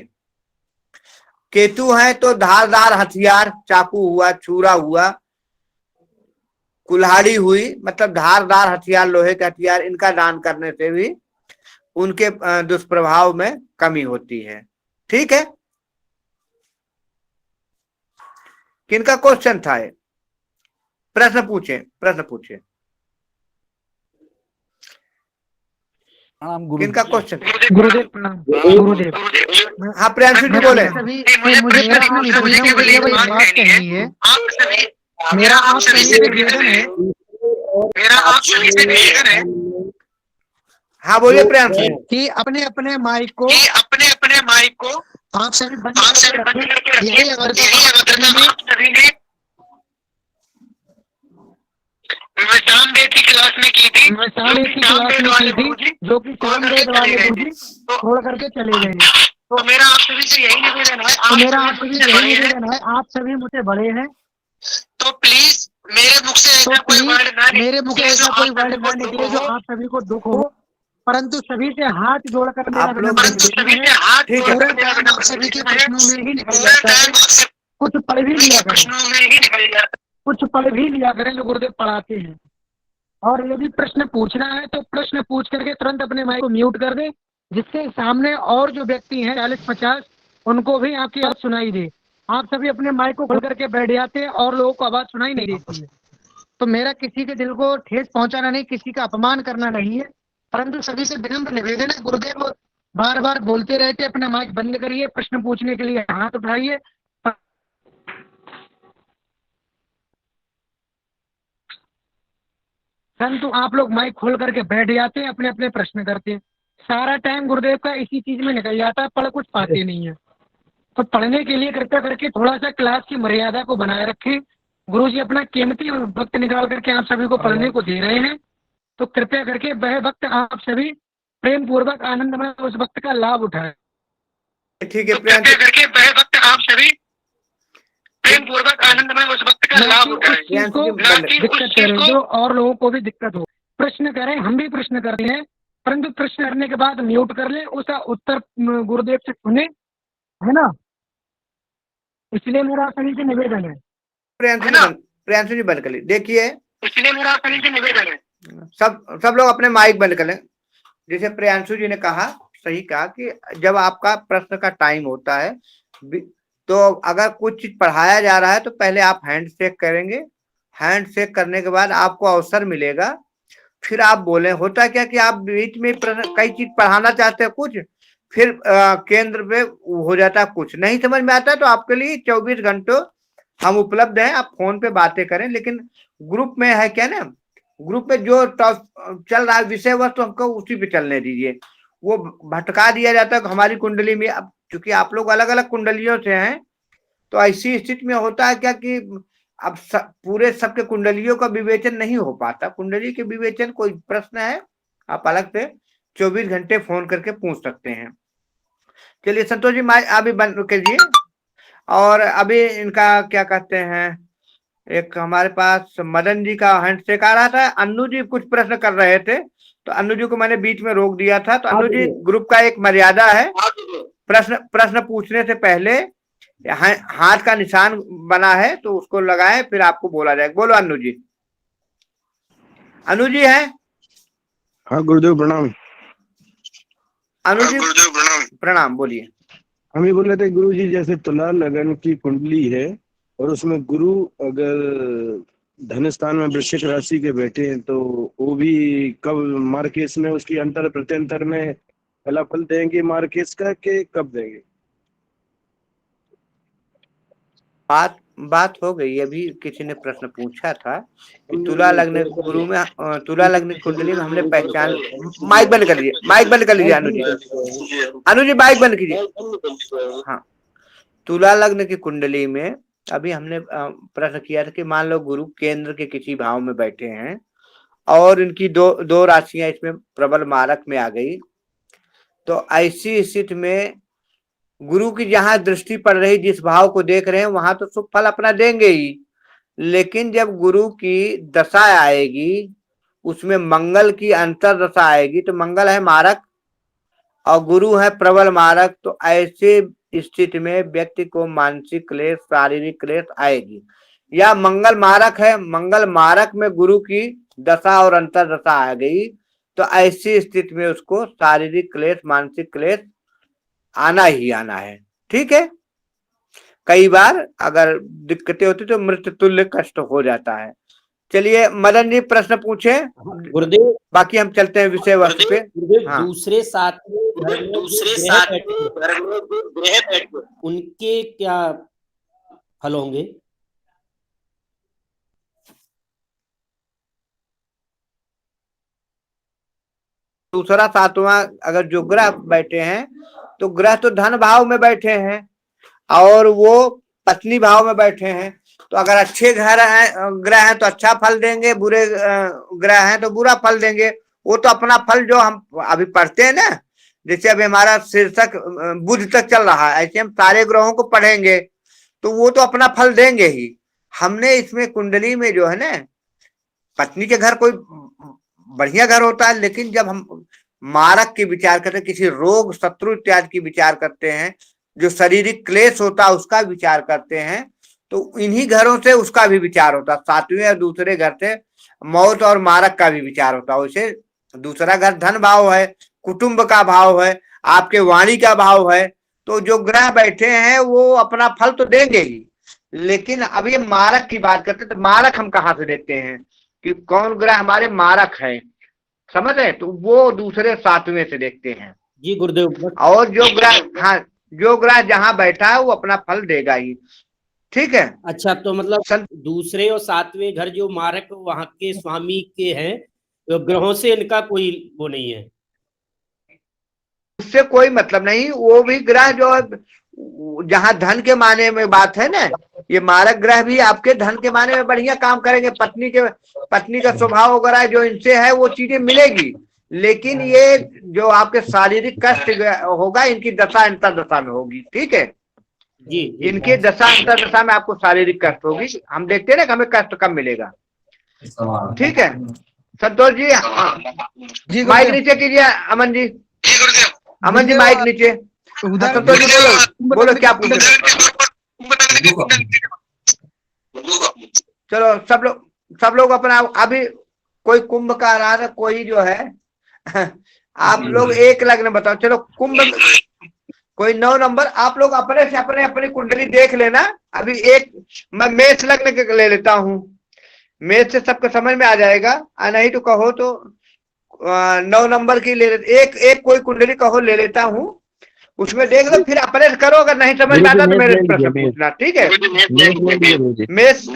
केतु है तो धारदार हथियार, चाकू हुआ, छुरा हुआ, कुल्हाड़ी हुई, मतलब धारदार हथियार, लोहे के हथियार, इनका दान करने से भी उनके दुष्प्रभाव में कमी होती है, ठीक है। किनका क्वेश्चन था ये? प्रश्न पूछे। किनका क्वेश्चन? गुरुदेव प्रणाम। गुरुदेव, हाँ प्रियांशु जी बोले। मुझे बात कहनी है। मेरा आप सभी से निवेदन है हाँ बोलिए प्रियांशु। कि अपने अपने माइक को आप सभी बंद करके यही अगर सभी ने की क्लास में की थी, जो कि सामवेद वाले गुरुजी छोड़ करके चले गए। तो मेरा आप सभी से यही निवेदन है, आप सभी मुझसे बड़े हैं, तो प्लीज मेरे मुख से ऐसा कोई वर्ड ना निकले जो आप सभी को दुख हो, परंतु सभी से हाथ जोड़कर आप लोग आप सभी के प्रश्नों में ही निकल जाता है। कुछ पढ़ भी लिया करें जो गुरुदेव पढ़ाते हैं। और यदि प्रश्न पूछना है तो प्रश्न पूछ करके तुरंत अपने माइक को म्यूट कर दे, जिससे सामने और जो व्यक्ति हैं 40-50 उनको भी आपकी आवाज सुनाई दे। आप सभी अपने माइक को खोल करके बैठ जाते हैं और लोगों को आवाज सुनाई नहीं देती है। तो मेरा किसी के दिल को ठेस पहुंचाना नहीं, किसी का अपमान करना नहीं है, परंतु सभी से विनम्र निवेदन है। गुरुदेव बार बार बोलते रहते, अपना माइक बंद करिए, प्रश्न पूछने के लिए हाथ उठाइए। परंतु आप लोग माइक खोल करके बैठ जाते हैं, अपने अपने प्रश्न करते हैं। सारा टाइम गुरुदेव का इसी चीज में निकल जाता है, पढ़ कुछ पाते नहीं है। तो पढ़ने के लिए कृपया करके थोड़ा सा क्लास की मर्यादा को बनाए रखें। गुरुजी अपना कीमती वक्त निकाल करके आप सभी को पढ़ने को दे रहे हैं, तो कृपया करके वह वक्त आप सभी प्रेम पूर्वक आनंदमय उस वक्त का लाभ उठाएं। ठीक है, कृपया करके वह वक्त आप सभी प्रेम पूर्वक आनंदमय उस वक्त का लाभ उठाएं। दिक्कत करें जो और लोगों को भी दिक्कत हो। प्रश्न करें, हम भी प्रश्न करते हैं, परंतु प्रश्न करने के बाद म्यूट कर ले, उसका उत्तर गुरुदेव से सुने, है ना। इसलिए मेरा सभी से निवेदन है। प्रियांशु जी बंद कर ली। देखिए, इसलिए मेरा सभी से निवेदन है, सब लोग अपने माइक बंद कर लें। जैसे प्रियांशु जी ने कहा, सही कहा कि जब आपका प्रश्न का टाइम होता है तो अगर कुछ चीज पढ़ाया जा रहा है तो पहले आप हैंड शेक करेंगे। हैंड शेक करने के बाद आपको अवसर मिलेगा, फिर आप बोले। होता क्या कि आप बीच में कई चीज पढ़ाना चाहते हैं कुछ, फिर केंद्र पे हो जाता है कुछ नहीं समझ में आता है। तो आपके लिए 24 घंटों हम उपलब्ध हैं, आप फोन पे बातें करें। लेकिन ग्रुप में है क्या ना, ग्रुप में जो चल रहा है विषय वस्तु हमको उसी पे चलने दीजिए। वो भटका दिया जाता है हमारी कुंडली में। अब चूंकि आप लोग अलग अलग कुंडलियों से हैं, तो ऐसी स्थिति में होता है क्या कि अब पूरे सबके कुंडलियों का विवेचन नहीं हो पाता। कुंडली के विवेचन, कोई प्रश्न है आप अलग से 24 घंटे फोन करके पूछ सकते हैं। चलिए संतोष जी, माइक अभी बंद कीजिए। और अभी इनका क्या कहते हैं, एक हमारे पास मदन जी का हैंडशेक आ रहा था। अन्नू जी कुछ प्रश्न कर रहे थे, तो अन्नू जी को मैंने बीच में रोक दिया था। तो अन्नू जी, ग्रुप का एक मर्यादा है, प्रश्न पूछने से पहले हाथ का निशान बना है तो उसको लगाएं, फिर आपको बोला जाएगा। बोलो अन्नू जी। अन्नू जी हैं? हाँ गुरुदेव प्रणाम। अनुज जी प्रणाम, बोलिए। हम ये बोल रहे थे गुरु जी, जैसे तुला लगन की कुंडली है और उसमें गुरु अगर धन स्थान में वृश्चिक राशि के बैठे हैं तो वो भी कब मार्केस में उसकी अंतर प्रत्यंतर में फलाफल देंगे मार्केस का, कि कब देंगे? बात हो गई। अभी किसी ने प्रश्न पूछा था कि तुला लग्न गुरु में, तुला लग्न की कुंडली में हमने पहचान। माइक बंद कर लीजिए, माइक बंद कर लीजिए अनुज जी, अनुज जी माइक बंद कीजिए। हाँ, तुला लग्न की कुंडली में अभी हमने प्रश्न किया था कि मान लो गुरु केंद्र के किसी भाव में बैठे हैं और इनकी दो राशियां इसमें प्रबल मारक में आ गई, तो ऐसी स्थिति में गुरु की जहां दृष्टि पड़ रही, जिस भाव को देख रहे हैं वहां तो शुभ फल अपना देंगे ही, लेकिन जब गुरु की दशा आएगी उसमें मंगल की अंतर दशा आएगी, तो मंगल है मारक और गुरु है प्रबल मारक, तो ऐसे स्थिति में व्यक्ति को मानसिक क्लेश, शारीरिक क्लेश आएगी। या मंगल मारक है, मंगल मारक में गुरु की दशा और अंतर दशा आ गई, तो ऐसी स्थिति में उसको शारीरिक क्लेश, मानसिक क्लेश आना ही आना है। ठीक है, कई बार अगर दिक्कतें होती तो मृत्यु तुल्य कष्ट हो जाता है। चलिए मदन जी प्रश्न पूछे गुरुदेव, बाकी हम चलते हैं विषय वस्तु पे। हाँ। दूसरे उनके क्या फल होंगे? दूसरा सातवां अगर जो ग्रह बैठे हैं, तो ग्रह तो धन भाव में बैठे हैं और वो पत्नी भाव में बैठे हैं, तो अगर अच्छे ग्रह हैं तो अच्छा फल देंगे, बुरे ग्रह हैं तो बुरा फल देंगे। वो तो अपना फल जो हम अभी पढ़ते हैं ना, जैसे अभी हमारा शीर्षक बुध तक चल रहा है, ऐसे हम सारे ग्रहों को पढ़ेंगे तो वो तो अपना फल देंगे ही। हमने इसमें कुंडली में जो है ना, पत्नी के घर कोई बढ़िया घर होता है, लेकिन जब हम मारक की विचार करते हैं, किसी रोग शत्रु इत्यादि की विचार करते हैं, जो शारीरिक क्लेश होता है उसका विचार करते हैं, तो इन्हीं घरों से उसका भी विचार होता है। सातवें और दूसरे घर से मौत और मारक का भी विचार होता है। वैसे दूसरा घर धन भाव है, कुटुंब का भाव है, आपके वाणी का भाव है, तो जो ग्रह बैठे हैं वो अपना फल तो देंगे ही। लेकिन अब ये मारक की बात करते हैं, तो मारक हम कहाँ से देते हैं कि कौन ग्रह हमारे मारक है, समझ रहे? तो वो दूसरे सातवें से देखते हैं जी गुरुदेव। और जो ग्रह, हाँ, जो ग्रह जहां बैठा है वो अपना फल देगा ही। ठीक है। अच्छा, तो मतलब दूसरे और सातवें घर जो मारक वहां के स्वामी के हैं, तो ग्रहों से इनका कोई वो नहीं है, उससे कोई मतलब नहीं। वो भी ग्रह जो जहां धन के माने में बात है ना, ये मारक ग्रह भी आपके धन के माने में बढ़िया काम करेंगे। पत्नी का स्वभाव वगैरह जो इनसे है वो चीजें मिलेगी, लेकिन ये जो आपके शारीरिक कष्ट होगा इनकी दशा अंतर दशा में होगी। ठीक है जी। इनके दशा अंतर दशा में आपको शारीरिक कष्ट होगी। हम देखते हैं ना कि हमें कष्ट कम मिलेगा। ठीक है संतोष जी, माइक नीचे कीजिए। अमन जी, अमन जी माइक नीचे। संतोष जी बोलो क्या पूछ रहे? चलो सब लोग अपना, अभी कोई कुंभ का आ रहा है, कोई जो है आप लोग एक लग्न बताओ। चलो कुंभ, कोई 9 नंबर, आप लोग अपने से अपनी कुंडली देख लेना। अभी एक मैं मेष लग्न के ले लेता हूँ, मेष से सबको समझ में आ जाएगा। नहीं तो कहो तो 9 नंबर की ले एक कोई कुंडली कहो ले लेता हूँ, उसमें देख लो, फिर अपने करो। अगर नहीं समझ में आता तो मेरे प्रश्न पूछना। ठीक है मेष,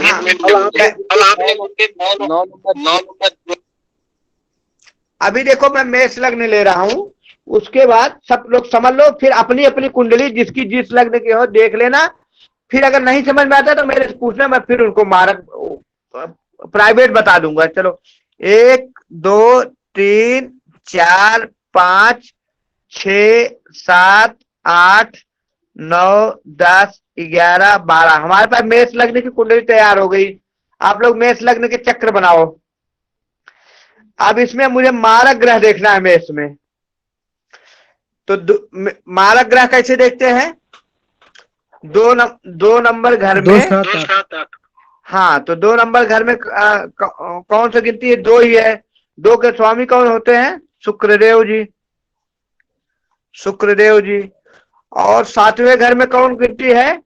अभी देखो मैं मेष लग्न ले रहा हूँ, उसके बाद सब लोग समझ लो, फिर अपनी अपनी कुंडली जिसकी जिस लग्न की हो देख लेना। फिर अगर नहीं समझ में आता तो मेरे से पूछना, मैं फिर उनको मारक प्राइवेट बता दूंगा। चलो 1 2 3 4 5 6 7 8 9 10 11 12 हमारे पास मेष लग्न की कुंडली तैयार हो गई। आप लोग मेष लग्न के चक्र बनाओ। अब इसमें मुझे मारक ग्रह देखना है मेष में, तो मारक ग्रह कैसे देखते हैं? 2 नंबर घर में, हाँ, तो 2 नंबर घर में कौन सी गिनती है? 2 ही है। 2 के स्वामी कौन होते हैं? शुक्रदेव जी। शुक्रदेव जी। और 7वें घर में कौन गिनती है?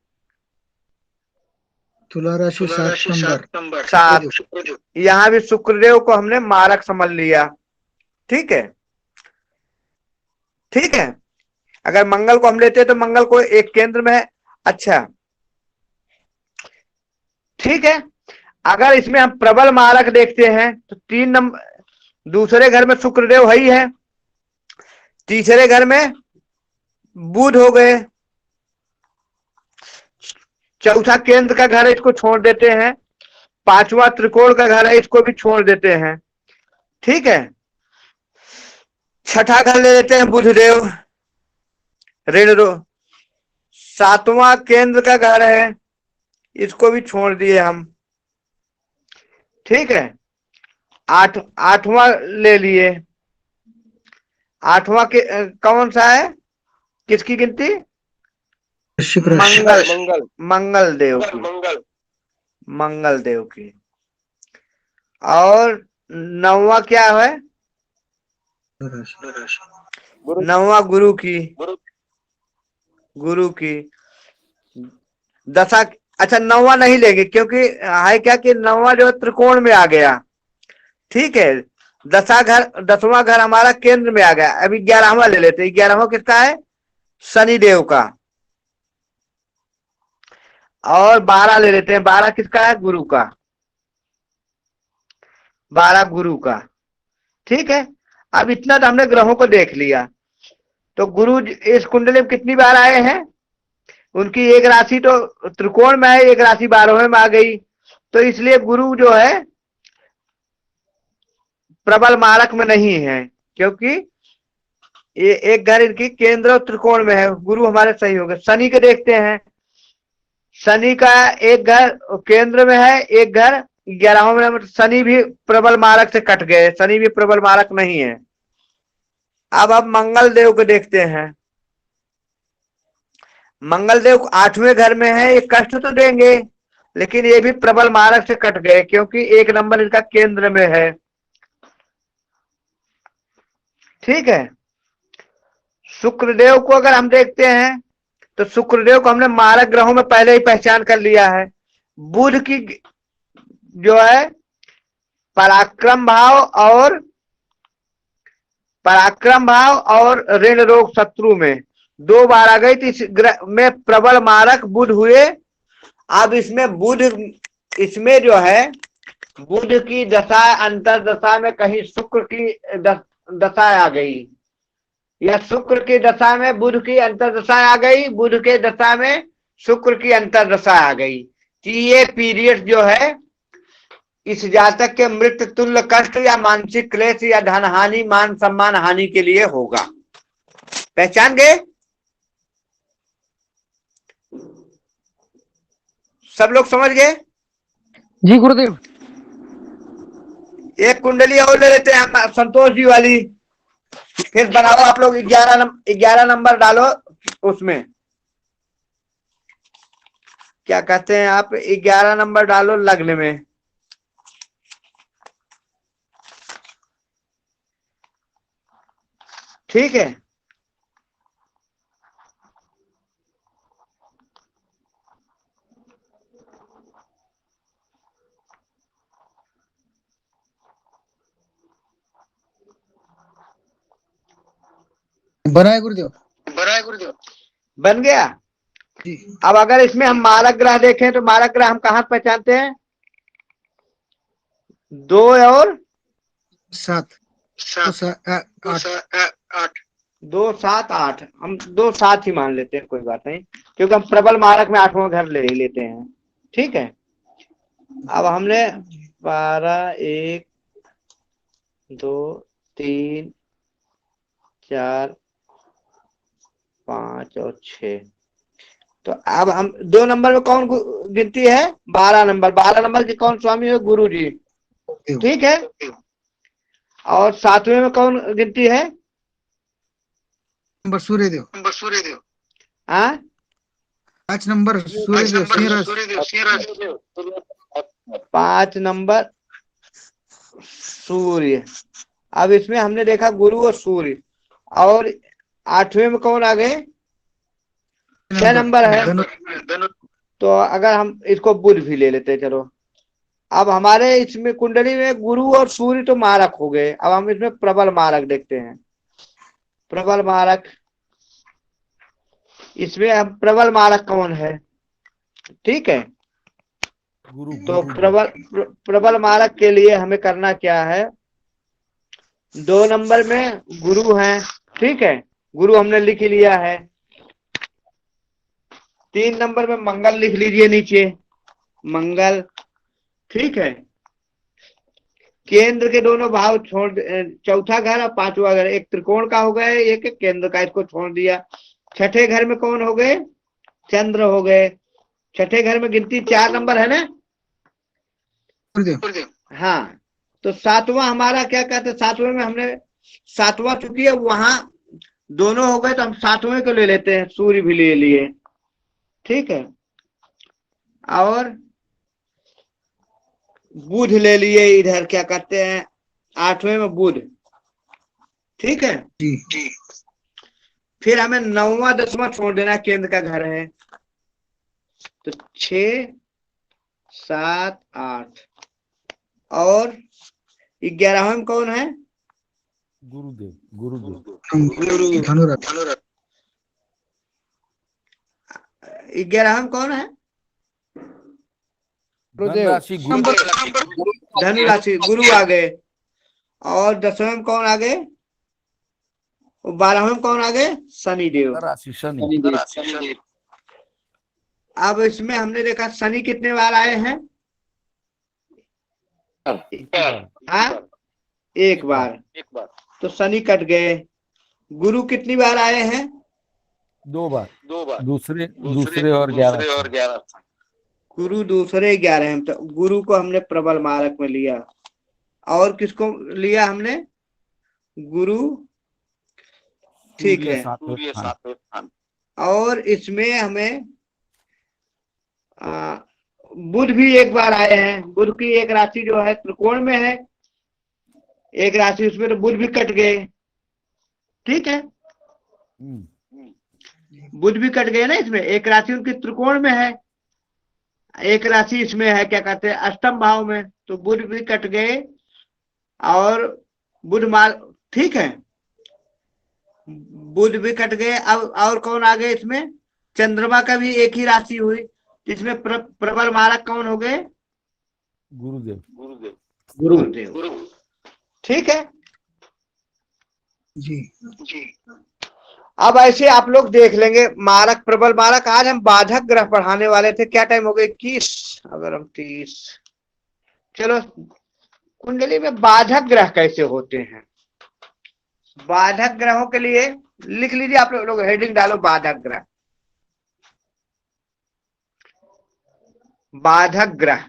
तुला राशि 7 नंबर 7। यहाँ भी शुक्रदेव को हमने मारक समझ लिया। ठीक है, ठीक है। अगर मंगल को हम लेते हैं तो मंगल को एक केंद्र में है। अच्छा, ठीक है। अगर इसमें हम प्रबल मारक देखते हैं तो 3 नंबर, दूसरे घर में शुक्रदेव ही है, तीसरे घर में बुध हो गए, चौथा केंद्र का घर है, इसको छोड़ देते हैं, 5वां त्रिकोण का घर है, इसको भी छोड़ देते हैं। ठीक है, छठा घर ले लेते हैं बुधदेव, ऋण रो, 7वां केंद्र का घर है, इसको भी छोड़ दिए हम। ठीक है, 8वां ले लिए। 8वां के कौन सा है, किसकी गिनती? मंगल देव की, मंगल देव की। और 9वां क्या है? 9वां गुरु की, गुरु की दशा। अच्छा, 9वां नहीं लेंगे क्योंकि है क्या कि 9वां जो त्रिकोण में आ गया। ठीक है, 10वां घर हमारा केंद्र में आ गया। अभी 11वां ले लेते हैं। 11वां किसका है? शनि देव का। और 12 ले लेते हैं। 12 किसका है? गुरु का। 12 गुरु का। ठीक है, अब इतना तो हमने ग्रहों को देख लिया। तो गुरु इस कुंडली में कितनी बार आए हैं? उनकी एक राशि तो त्रिकोण में है, एक राशि 12वें में आ गई। तो इसलिए गुरु जो है प्रबल मारक में नहीं है, क्योंकि ये एक घर इनकी केंद्र और त्रिकोण में है। गुरु हमारे सही हो गए। शनि के देखते हैं। शनि का एक घर केंद्र में है, एक घर 11वें में। शनि भी प्रबल मारक से कट गए, शनि भी प्रबल मारक नहीं है। अब मंगल देव को देखते हैं। मंगल देव 8वें घर में है, ये कष्ट तो देंगे, लेकिन ये भी प्रबल मारक से कट गए क्योंकि 1 नंबर इनका केंद्र में है। ठीक है, शुक्रदेव को अगर हम देखते हैं तो शुक्रदेव को हमने मारक ग्रहों में पहले ही पहचान कर लिया है। बुध की जो है पराक्रम भाव और ऋण रोग शत्रु में 2 बार आ गई थी। इस ग्रह में प्रबल मारक बुध हुए। अब इसमें जो है बुध की दशा, अंतर दशा में कहीं शुक्र की दशा आ गई, या शुक्र की दशा में बुध की अंतर दशा आ गई, बुध के दशा में शुक्र की अंतर दशा आ गई। कि ये पीरियड जो है इस जातक के मृत्यु तुल्य कष्ट या मानसिक क्लेश या धन हानि, मान सम्मान हानि के लिए होगा। पहचान गए? सब लोग समझ गए? जी गुरुदेव। एक कुंडली और ले लेते हैं हम, संतोष जी वाली। फिर बनाओ आप लोग 11 नंबर डालो उसमें, क्या कहते हैं आप, 11 नंबर डालो लग्न में। ठीक है, बनाए गुरुदेव। बन गया। अब अगर इसमें हम मारक ग्रह देखें तो मारक ग्रह हम कहाँ पहचानते हैं? 2 और 7 8 2 7 8। हम 2 7 ही मान लेते हैं, कोई बात नहीं, क्योंकि हम प्रबल मारक में 8वां घर ले ही लेते हैं। ठीक है, अब हमने 12 1 2 3 4 5 और 6। तो अब हम 2 नंबर में कौन गिनती है? 12 नंबर। 12 नंबर के कौन स्वामी है? गुरु जी। ठीक है, और 7वें में कौन गिनती है? Number Suryadev. 5 number Suryadev. 5 number Surya. अब इसमें हमने देखा गुरु और सूर्य, और 8वें में कौन आ गए? 6 नंबर है। तो अगर हम इसको बुध भी ले लेते हैं, चलो। अब हमारे इसमें कुंडली में गुरु और सूर्य तो मारक हो गए। अब हम इसमें प्रबल मारक देखते हैं। प्रबल मारक, इसमें हम प्रबल मारक कौन है? ठीक है, तो प्रबल मारक के लिए हमें करना क्या है? 2 नंबर में गुरु है, ठीक है, गुरु हमने लिख लिया है। 3 नंबर में मंगल लिख लीजिए नीचे, मंगल, ठीक है। केंद्र के दोनों भाव छोड़, चौथा घर और 5वां घर, एक त्रिकोण का हो गया, एक केंद्र का, इसको छोड़ दिया। 6ठे घर में कौन हो गए? चंद्र हो गए। 6ठे घर में गिनती 4 नंबर है ना? हाँ, तो 7वां हमारा क्या कहते हैं? 7वें में हमने 7वां चुकी है, वहां दोनों हो गए, तो हम 7वें को ले लेते हैं, सूर्य भी ले लिए, ठीक है। और बुध ले लिए इधर, क्या कहते हैं? 8वें में बुध, ठीक है। फिर हमें 9वां 10वां छोड़ देना, केंद्र का घर है। तो 6 7 8 और 11वें में कौन है? गुरुदेव। 11वें में कौन है? धनु राशि, गुरु आ गए। और 10वें में कौन आ गए? 12वें में कौन आ गए? शनिदेव। अब इसमें हमने देखा शनि कितने बार आए हैं? हाँ, एक बार। तो शनि कट गए। गुरु कितनी बार आए हैं? 2 बार। दूसरे और 11। गुरु दूसरे 11 हैं। तो गुरु को हमने प्रबल मारक में लिया। और किसको लिया हमने? गुरु, ठीक है। और इसमें हमें बुध भी एक बार आए हैं। बुध की एक राशि जो है त्रिकोण में है, एक राशि, उसमें तो बुध भी कट गए, ठीक है। बुध भी कट गए ना इसमें। एक राशि उनकी त्रिकोण में है, एक राशि इसमें है, क्या कहते हैं? अष्टम भाव में। तो बुध भी कट गए और बुध मार, ठीक है, बुध भी कट गए। अब और कौन आ गए इसमें? चंद्रमा का भी एक ही राशि हुई, इसमें प्रबल मारक कौन हो गए? गुरुदेव, ठीक है जी। अब ऐसे आप लोग देख लेंगे मारक, प्रबल मारक। आज हम बाधक ग्रह पढ़ाने वाले थे। क्या टाइम हो गया? 21, अगर हम 30, चलो। कुंडली में बाधक ग्रह कैसे होते हैं? बाधक ग्रहों के लिए लिख लीजिए आप लोग, हेडिंग डालो बाधक ग्रह। बाधक ग्रह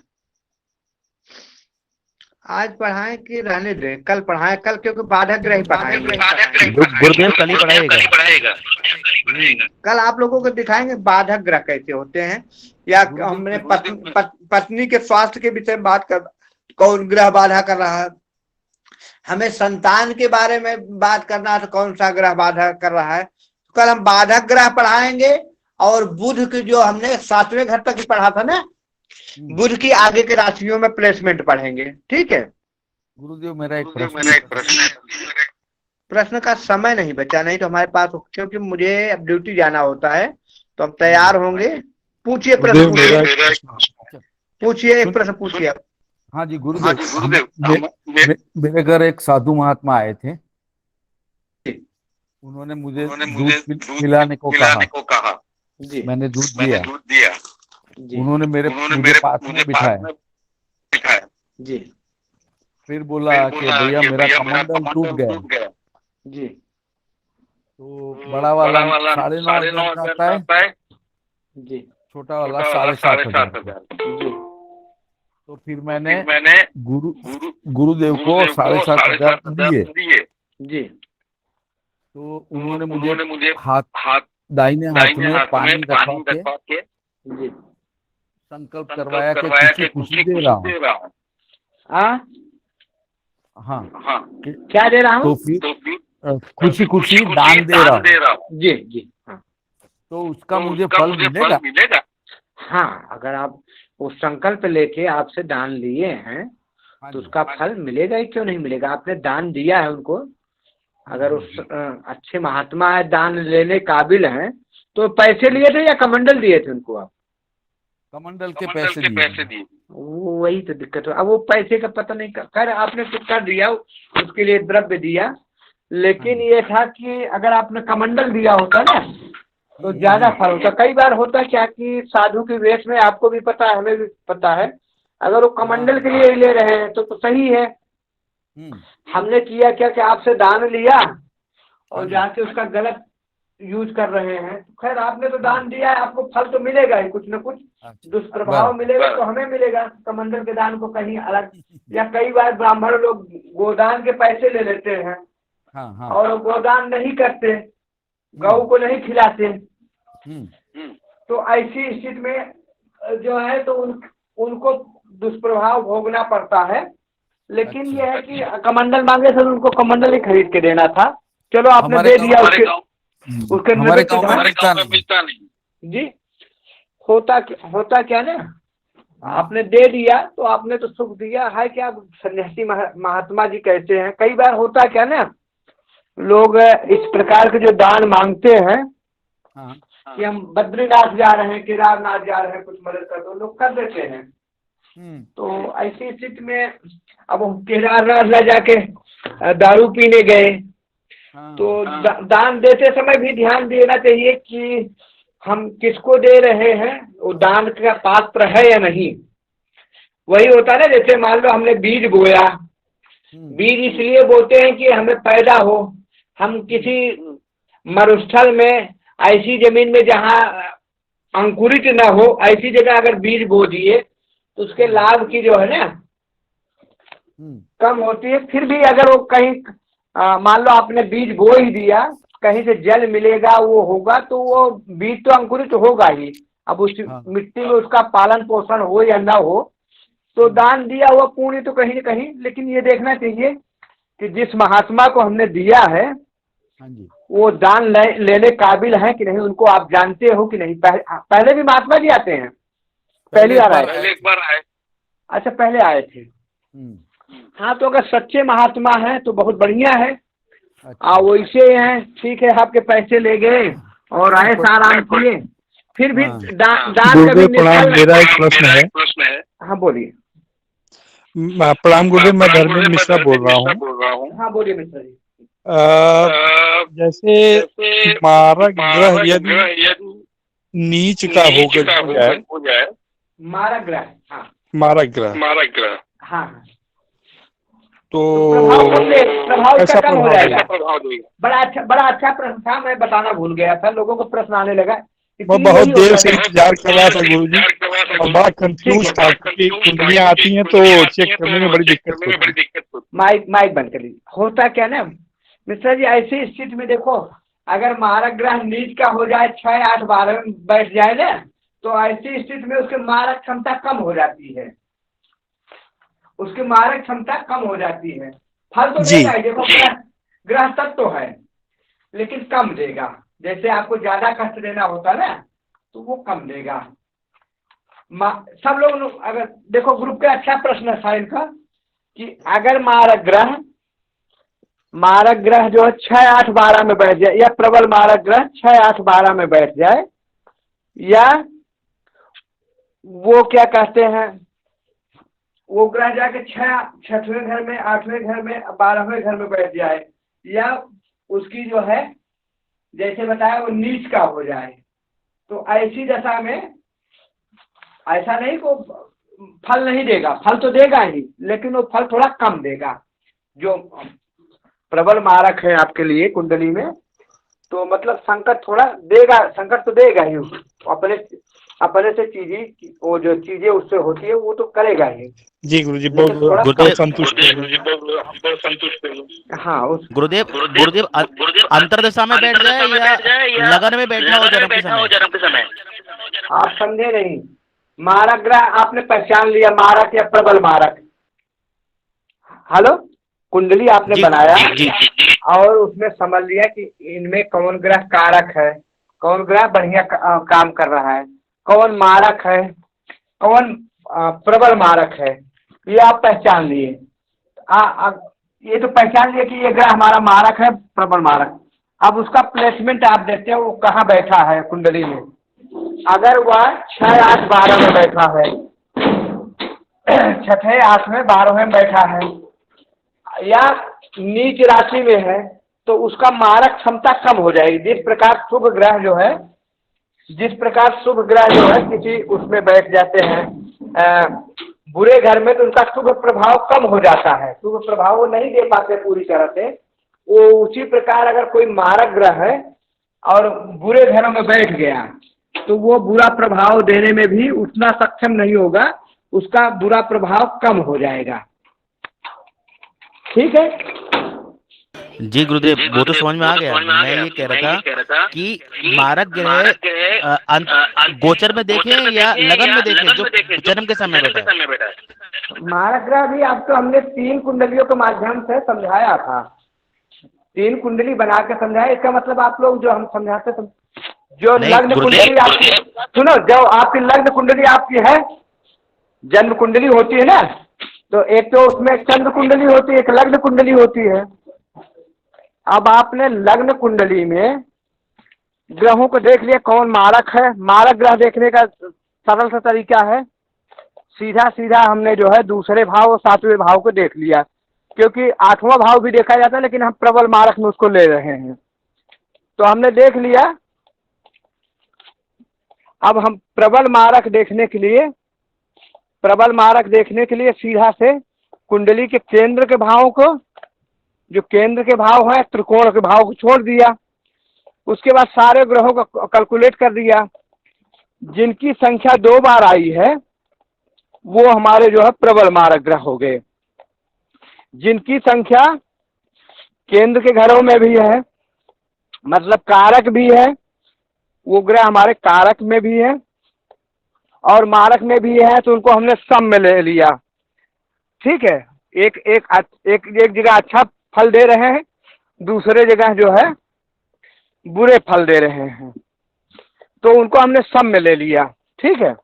आज पढ़ाएं कि रहने दें? कल पढ़ाएं, कल क्योंकि बाधक ग्रह ही पढ़ाएंगे। गुरुदेव कल ही पढ़ाएगा। कल आप लोगों को दिखाएंगे बाधक ग्रह कैसे होते हैं। या हमने पत्नी के स्वास्थ्य के विषय में बात कर, कौन ग्रह बाधा कर रहा है। हमें संतान के बारे में बात करना है, तो कौन सा ग्रह बाधा कर रहा है। कल हम बाधक ग्रह पढ़ाएंगे। और बुध की जो हमने 7वें घर तक ही पढ़ा था ना, बुध की आगे के राशियों में प्लेसमेंट पढ़ेंगे, ठीक है। गुरुदेव मेरा एक प्रश्न है। प्रश्न का समय नहीं बचा, नहीं तो हमारे पास, क्योंकि मुझे अब ड्यूटी जाना होता है, तो हम तैयार होंगे। पूछिए प्रश्न, पूछिए एक प्रश्न पूछिए। हाँ जी गुरुदेव, मेरे घर एक साधु महात्मा आए थे। उन्होंने मुझे दूध पिलाने को कहा। जी, मैंने दूध दिया। उन्होंने मुझे पास में बिठाया। जी, फिर बोला कि भैया मेरा कमंडल टूट गया। जी, तो बड़ा वाला 9.5 आता है जी, छोटा वाला 7,500। जी। तो फिर मैंने गुरुदेव को 7,500 दिए। जी, तो उन्होंने मुझे हाथ दाहिने हाथ में पानी रखवा के जी, संकल्प करवाया कि खुशी दे रहा हूँ। हाँ, क्या दे रहा हूँ? तो खुशी खुशी दान दे रहा हूँ, जी जी हाँ। तो उसका मुझे फल मिलेगा? हाँ, अगर आप वो संकल्प लेके आपसे दान लिए हैं तो उसका फल मिलेगा ही, क्यों नहीं मिलेगा। आपने दान दिया है उनको, अगर उस अच्छे महात्मा है, दान लेने काबिल हैं, तो पैसे लिए थे या कमंडल दिए थे उनको आप? कमंडल के पैसे दिए। वो वही तो दिक्कत हो। अब वो पैसे का पता नहीं कर आपने तो कर दिया, उसके लिए द्रव्य दिया, लेकिन ये था कि अगर आपने कमंडल दिया होता ना तो ज्यादा फल होता। कई बार होता क्या कि साधु के वेश में, आपको भी पता है हमें भी पता है, अगर वो कमंडल के लिए ले रहे हैं तो सही है। हमने किया क्या कि आपसे दान लिया और जाके उसका गलत यूज कर रहे हैं। खैर आपने तो दान दिया है, आपको फल तो मिलेगा ही, कुछ न कुछ दुष्प्रभाव मिलेगा तो हमें मिलेगा कमंडल के दान को कहीं अलग। या कई बार ब्राह्मण लोग गोदान के पैसे ले लेते हैं और गोदान नहीं करते, गौ को नहीं खिलाते, तो ऐसी स्थिति में जो है तो उनको दुष्प्रभाव भोगना पड़ता है। लेकिन यह है कि कमंडल मांगे थे, उनको कमंडल ही खरीद के देना था। चलो आपने दे दिया, उसके मिलता नहीं जी। होता क्या ना, आपने दे दिया तो आपने तो सुख दिया है। क्या सन्यासी महात्मा जी कहते हैं, कई बार होता क्या ना, लोग इस प्रकार के जो दान मांगते हैं कि हम बद्रीनाथ जा रहे हैं, केदारनाथ जा रहे हैं, कुछ मदद कर दो, लोग कर देते हैं। तो ऐसी स्थिति में अब केदारनाथ ले जाके दारू पीने गए, तो दान देते समय भी ध्यान देना चाहिए कि हम किसको दे रहे हैं, वो दान का पात्र है या नहीं। वही होता है ना, जैसे मान लो हमने बीज बोया, बीज इसलिए बोते हैं कि हमें पैदा हो। हम किसी मरुस्थल में, ऐसी जमीन में जहाँ अंकुरित न हो, ऐसी जगह अगर बीज बो दिए तो उसके लाभ की जो है ना कम होती है। फिर भी अगर वो कहीं मान लो आपने बीज बो ही दिया, कहीं से जल मिलेगा वो होगा, तो वो बीज तो अंकुरित होगा ही। अब उस मिट्टी में उसका पालन पोषण हो या ना हो, तो दान दिया हुआ पुण्य तो कहीं न कहीं। लेकिन ये देखना चाहिए कि जिस महात्मा को हमने दिया है वो दान लेने काबिल है कि नहीं, उनको आप जानते हो कि नहीं। पहले भी महात्मा जी आते हैं? पहली बार आए? अच्छा, पहले आए थे। हाँ, तो अगर सच्चे महात्मा हैं तो बहुत बढ़िया है। वैसे हैं, ठीक है, आपके पैसे ले गए और आए आराम किए, फिर भी दान प्रणाम, मेरा एक प्रश्न है। हाँ बोलिए। प्रणाम गुरुदेव, मैं धर्मेंद्र मिश्रा बोल रहा हूँ। हाँ बोलिए मिश्रा जी। जैसे मारक ग्रह यदि नीच का हो जाए, मारक ग्रह, हाँ मारक ग्रह, हाँ, तो प्रभाव कैसा कम हो प्रभाव जाएगा। बड़ा अच्छा प्रश्न था, मैं बताना भूल गया था, लोगों को प्रश्न आने लगा। मैं बहुत देर से इंतजार कर रहा था गुरुजी, और बड़ा कंफ्यूज था क्योंकि कुंडलियां आती हैं तो चेक करने में बड़ी दिक्कत होती है। माइक बंद कर लीजिए। होता क्या ना मिश्रा जी, ऐसी स्थिति में देखो, अगर मारक ग्रह नीच का हो जाए, 6, 8, 12 में बैठ जाए ना, तो ऐसी स्थिति में उसकी मारक क्षमता कम हो जाती है। उसकी मारक क्षमता कम हो जाती है। फल तो देगा ही, देखो ग्रह तत्व तो है, लेकिन कम देगा। जैसे आपको ज्यादा कष्ट देना होता ना, तो वो कम देगा। सब लोग अगर देखो, ग्रुप का अच्छा प्रश्न था इनका कि अगर मारक ग्रह जो है 6, 8, 12 में बैठ जाए, या प्रबल मारक ग्रह 6, 8, 12 में बैठ जाए, या वो क्या कहते हैं, वो ग्रह जाके 6वें घर में, 8वें घर में, 12वें घर में बैठ जाए, या उसकी जो है जैसे बताया वो नीच का हो जाए, तो ऐसी दशा में ऐसा नहीं को फल नहीं देगा। फल तो देगा ही, लेकिन वो फल थोड़ा कम देगा। जो प्रबल मारक है आपके लिए कुंडली में, तो मतलब संकट थोड़ा देगा, संकट तो देगा ही। अपने से चीजें, वो जो चीजें उससे होती है वो तो करेगा ही। जी गुरुजी, बहुत संतुष्ट है। हाँ, गुरुदेव अंतरदशा में बैठ जाए या लगन में बैठा हो जन्म के समय? आप समझे नहीं। मारक ग्रह आपने पहचान लिया, मारक या प्रबल मारक। हेलो, कुंडली आपने बनाया, और उसमें समझ लिया कि इनमें कौन ग्रह कारक है, कौन ग्रह बढ़िया काम कर रहा है, कौन मारक है, कौन प्रबल मारक है, ये आप पहचान लिए। ये तो पहचान लिए कि ये ग्रह हमारा मारक है, प्रबल मारक। अब उसका प्लेसमेंट आप देखते हैं वो कहाँ बैठा है कुंडली में। अगर वह 6, 8, 12 में बैठा है, 6ठे, 8वें, 12वें में बैठा है, या नीच राशि में है, तो उसका मारक क्षमता कम हो जाएगी। जिस प्रकार शुभ ग्रह जो है, किसी उसमें बैठ जाते हैं बुरे घर में, तो उनका शुभ प्रभाव कम हो जाता है, शुभ प्रभाव वो नहीं दे पाते पूरी तरह से। वो उसी प्रकार अगर कोई मारक ग्रह है और बुरे घरों में बैठ गया, तो वो बुरा प्रभाव देने में भी उतना सक्षम नहीं होगा, उसका बुरा प्रभाव कम हो जाएगा। ठीक है जी गुरुदेव, वो तो समझ में आ गया। मैं ये कह रहा था कि मारक ग्रह गोचर में देखें या लगन में देखें जो जन्म के समय बैठा है। मारक ग्रह भी आपको हमने 3 कुंडलियों के माध्यम से समझाया था, 3 कुंडली बना के समझाया। इसका मतलब आप लोग जो हम समझाते थे, जो लग्न कुंडली आपकी, सुनो, जो आपकी लग्न कुंडली आपकी है, जन्म कुंडली होती है ना, तो एक तो उसमें चंद्र कुंडली होती है, एक लग्न कुंडली होती है। अब आपने लग्न कुंडली में ग्रहों को देख लिया कौन मारक है। मारक ग्रह देखने का सरल सा तरीका है, सीधा सीधा हमने जो है दूसरे भाव और 7वें भाव को देख लिया, क्योंकि 8वां भाव भी देखा जाता है, लेकिन हम प्रबल मारक में उसको ले रहे हैं। तो हमने देख लिया। अब हम प्रबल मारक देखने के लिए सीधा से कुंडली के केंद्र के भावों को, जो केंद्र के भाव है, त्रिकोण के भाव को छोड़ दिया। उसके बाद सारे ग्रहों को कैलकुलेट कर दिया। जिनकी संख्या 2 बार आई है वो हमारे जो है प्रबल मारक ग्रह हो गए। जिनकी संख्या केंद्र के घरों में भी है, मतलब कारक भी है, वो ग्रह हमारे कारक में भी है और मारक में भी है, तो उनको हमने सम में ले लिया। ठीक है, एक जगह अच्छा फल दे रहे हैं, दूसरे जगह जो है बुरे फल दे रहे हैं, तो उनको हमने सम में ले लिया। ठीक है,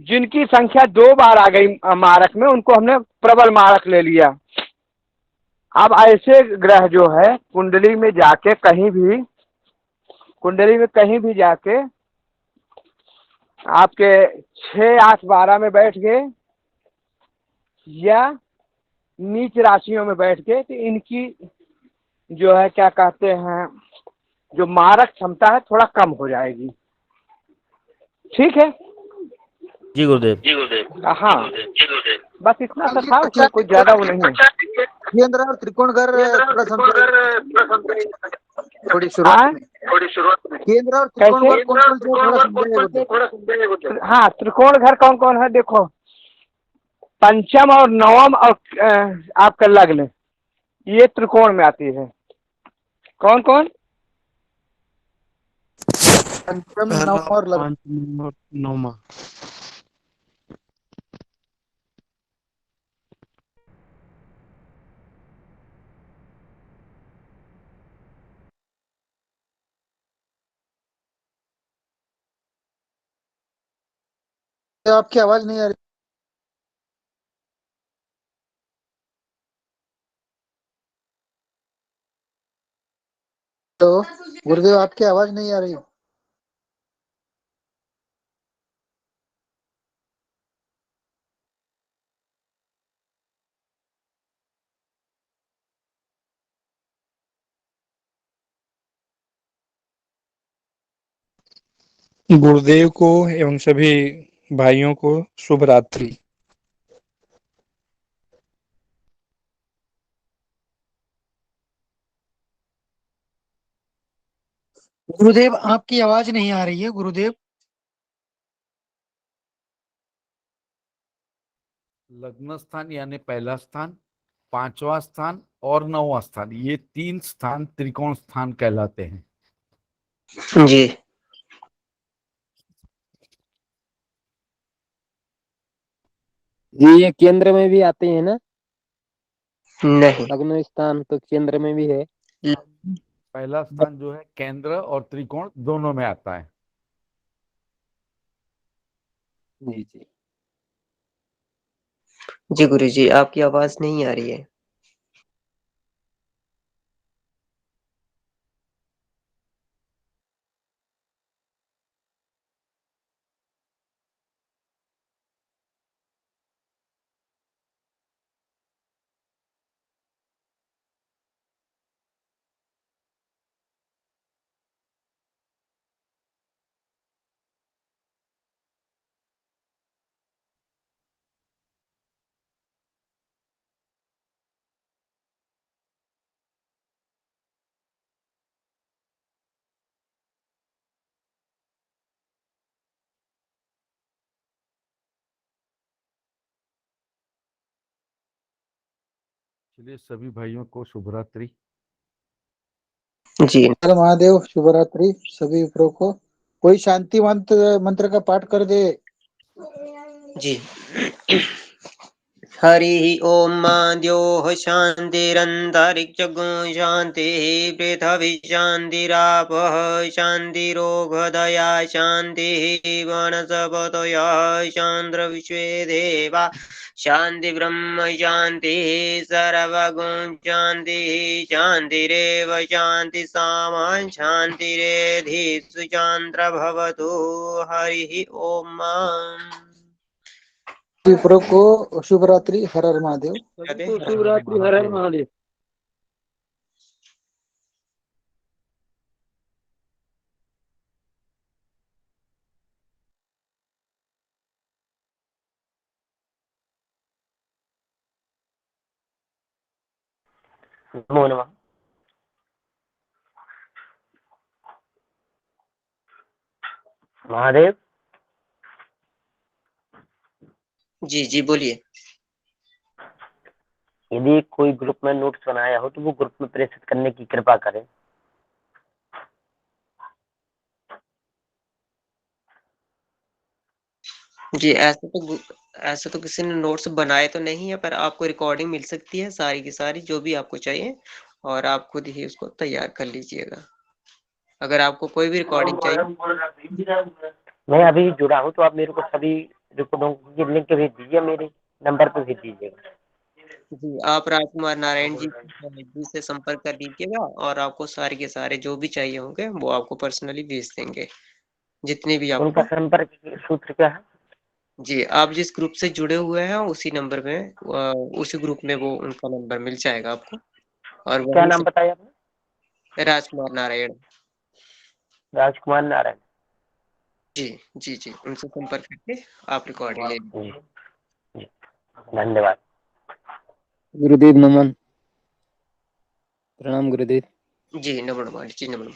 जिनकी संख्या 2 बार आ गई मारक में, उनको हमने प्रबल मारक ले लिया। अब ऐसे ग्रह जो है कुंडली में कहीं भी जाके आपके 6, 8, 12 में बैठ गए या नीच राशियों में बैठ गए, तो इनकी जो है क्या कहते हैं, जो मारक क्षमता है थोड़ा कम हो जाएगी। ठीक है जी गुरुदेव। हाँ, बस इतना सा था, उसमें कोई ज्यादा वो नहीं है। केंद्र और त्रिकोण घर थोड़ी शुरुआत में केंद्र और त्रिकोण घर कौन? हाँ, त्रिकोण घर कौन कौन है देखो, पंचम और नवम और आपका लग्न, ये त्रिकोण में आती है। कौन कौन? पंचम, नवम और नौमा। आपकी आवाज नहीं आ रही। तो गुरुदेव आपकी आवाज नहीं आ रही। गुरुदेव को एवं सभी भाइयों को शुभ रात्रि। गुरुदेव आपकी आवाज नहीं आ रही है गुरुदेव। लग्न स्थान यानी पहला स्थान, 5वां स्थान और 9वां स्थान, ये 3 स्थान त्रिकोण स्थान कहलाते हैं। जी ये केंद्र में भी आते हैं ना? नहीं, लग्न स्थान तो केंद्र में भी है। पहला स्थान जो है केंद्र और त्रिकोण दोनों में आता है। जी जी जी गुरु जी, आपकी आवाज नहीं आ रही है। चलिए सभी भाइयों को शुभ रात्रि। जी हर महादेव, शुभ रात्रि सभी मित्रों को। कोई शांति मंत्र का पाठ कर दे। जी हरि ओम द्योः शान्तिरन्तरिक्षगो शान्तिः पृथिवी शान्तिरापः शान्तिरोगधया शान्तिः वनस्पतयः शान्तिर्विश्वे देवा शान्ति ब्रह्म शान्तिः सर्वगुण शान्तिः शान्तिरेव शान्ति सामा शान्तिरेधि शान्त्र भवतु। हरि ओम। मित्रों को शुभ रात्रि। हर हर महादेव। शुभ रात्रि। हर हर महादेव। नमो नमः। महादेव। जी जी बोलिए। यदि कोई ग्रुप में नोट्स बनाया हो तो वो ग्रुप में प्रेषित करने की कृपा करें। जी ऐसा तो किसी ने नोट्स बनाए तो नहीं है, पर आपको रिकॉर्डिंग मिल सकती है सारी की सारी जो भी आपको चाहिए, और आप खुद ही उसको तैयार कर लीजिएगा। अगर आपको कोई भी रिकॉर्डिंग चाहिए। मैं अभी जुड़ा हूँ तो आप मेरे को सभी रिकॉर्डों की लिंक भेज दीजिए, मेरे नंबर पे भेज दीजिएगा। जी आप राजकुमार नारायण जी से संपर्क कर लीजिएगा और आपको सारे के सारे जो भी चाहिए होंगे वो आपको पर्सनली भेज देंगे, जितने भी आपको। उनका संपर्क सूत्र क्या है? जी आप जिस ग्रुप से जुड़े हुए हैं उसी नंबर में उसी ग्रुप में वो उनका नंबर मिल जाएगा आपको। और क्या नाम बताया आपने? राजकुमार नारायण। राजकुमार नारायण। जी जी जी उनसे संपर्क करके आप रिकॉर्डिंग ले लीजिए। धन्यवाद। गुरुदेव नमन। प्रणाम गुरुदेव। जी नमो जी नमो।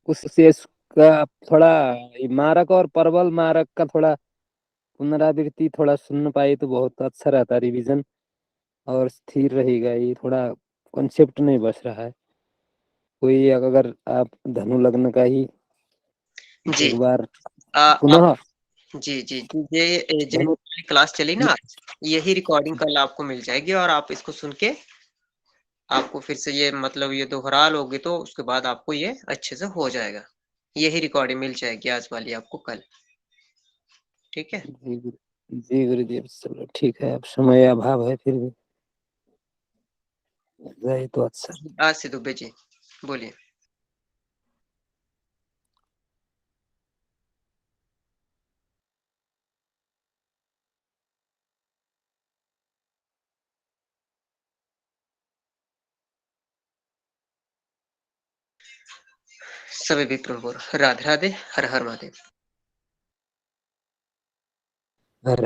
उस शेष का थोड़ा मारक और परवल मारक का थोड़ा पुनरावृत्ति थोड़ा सुन पाए तो बहुत अच्छा रहता, रिवीजन और स्थिर रहेगा। ये थोड़ा कॉन्सेप्ट नहीं बच रहा है। कोई अगर आप धनु लग्न का ही जी एक बार पुनः। पुनः जी जी ये जो क्लास चली ना, यही रिकॉर्डिंग कल आपको मिल जाएगी और आप इसको सुन के आपको फिर से ये मतलब ये दोहरा लोगे तो उसके बाद आपको ये अच्छे से हो जाएगा। यही रिकॉर्डिंग मिल जाएगी आज वाली आपको कल। ठीक है जी गुरुदेव। चलो ठीक है, अब समय अभाव है फिर भी जाए तो अच्छा। आज से दुबे जी बोलिए। सभी विक्रम राधे राधे। हर हर महादेव। हर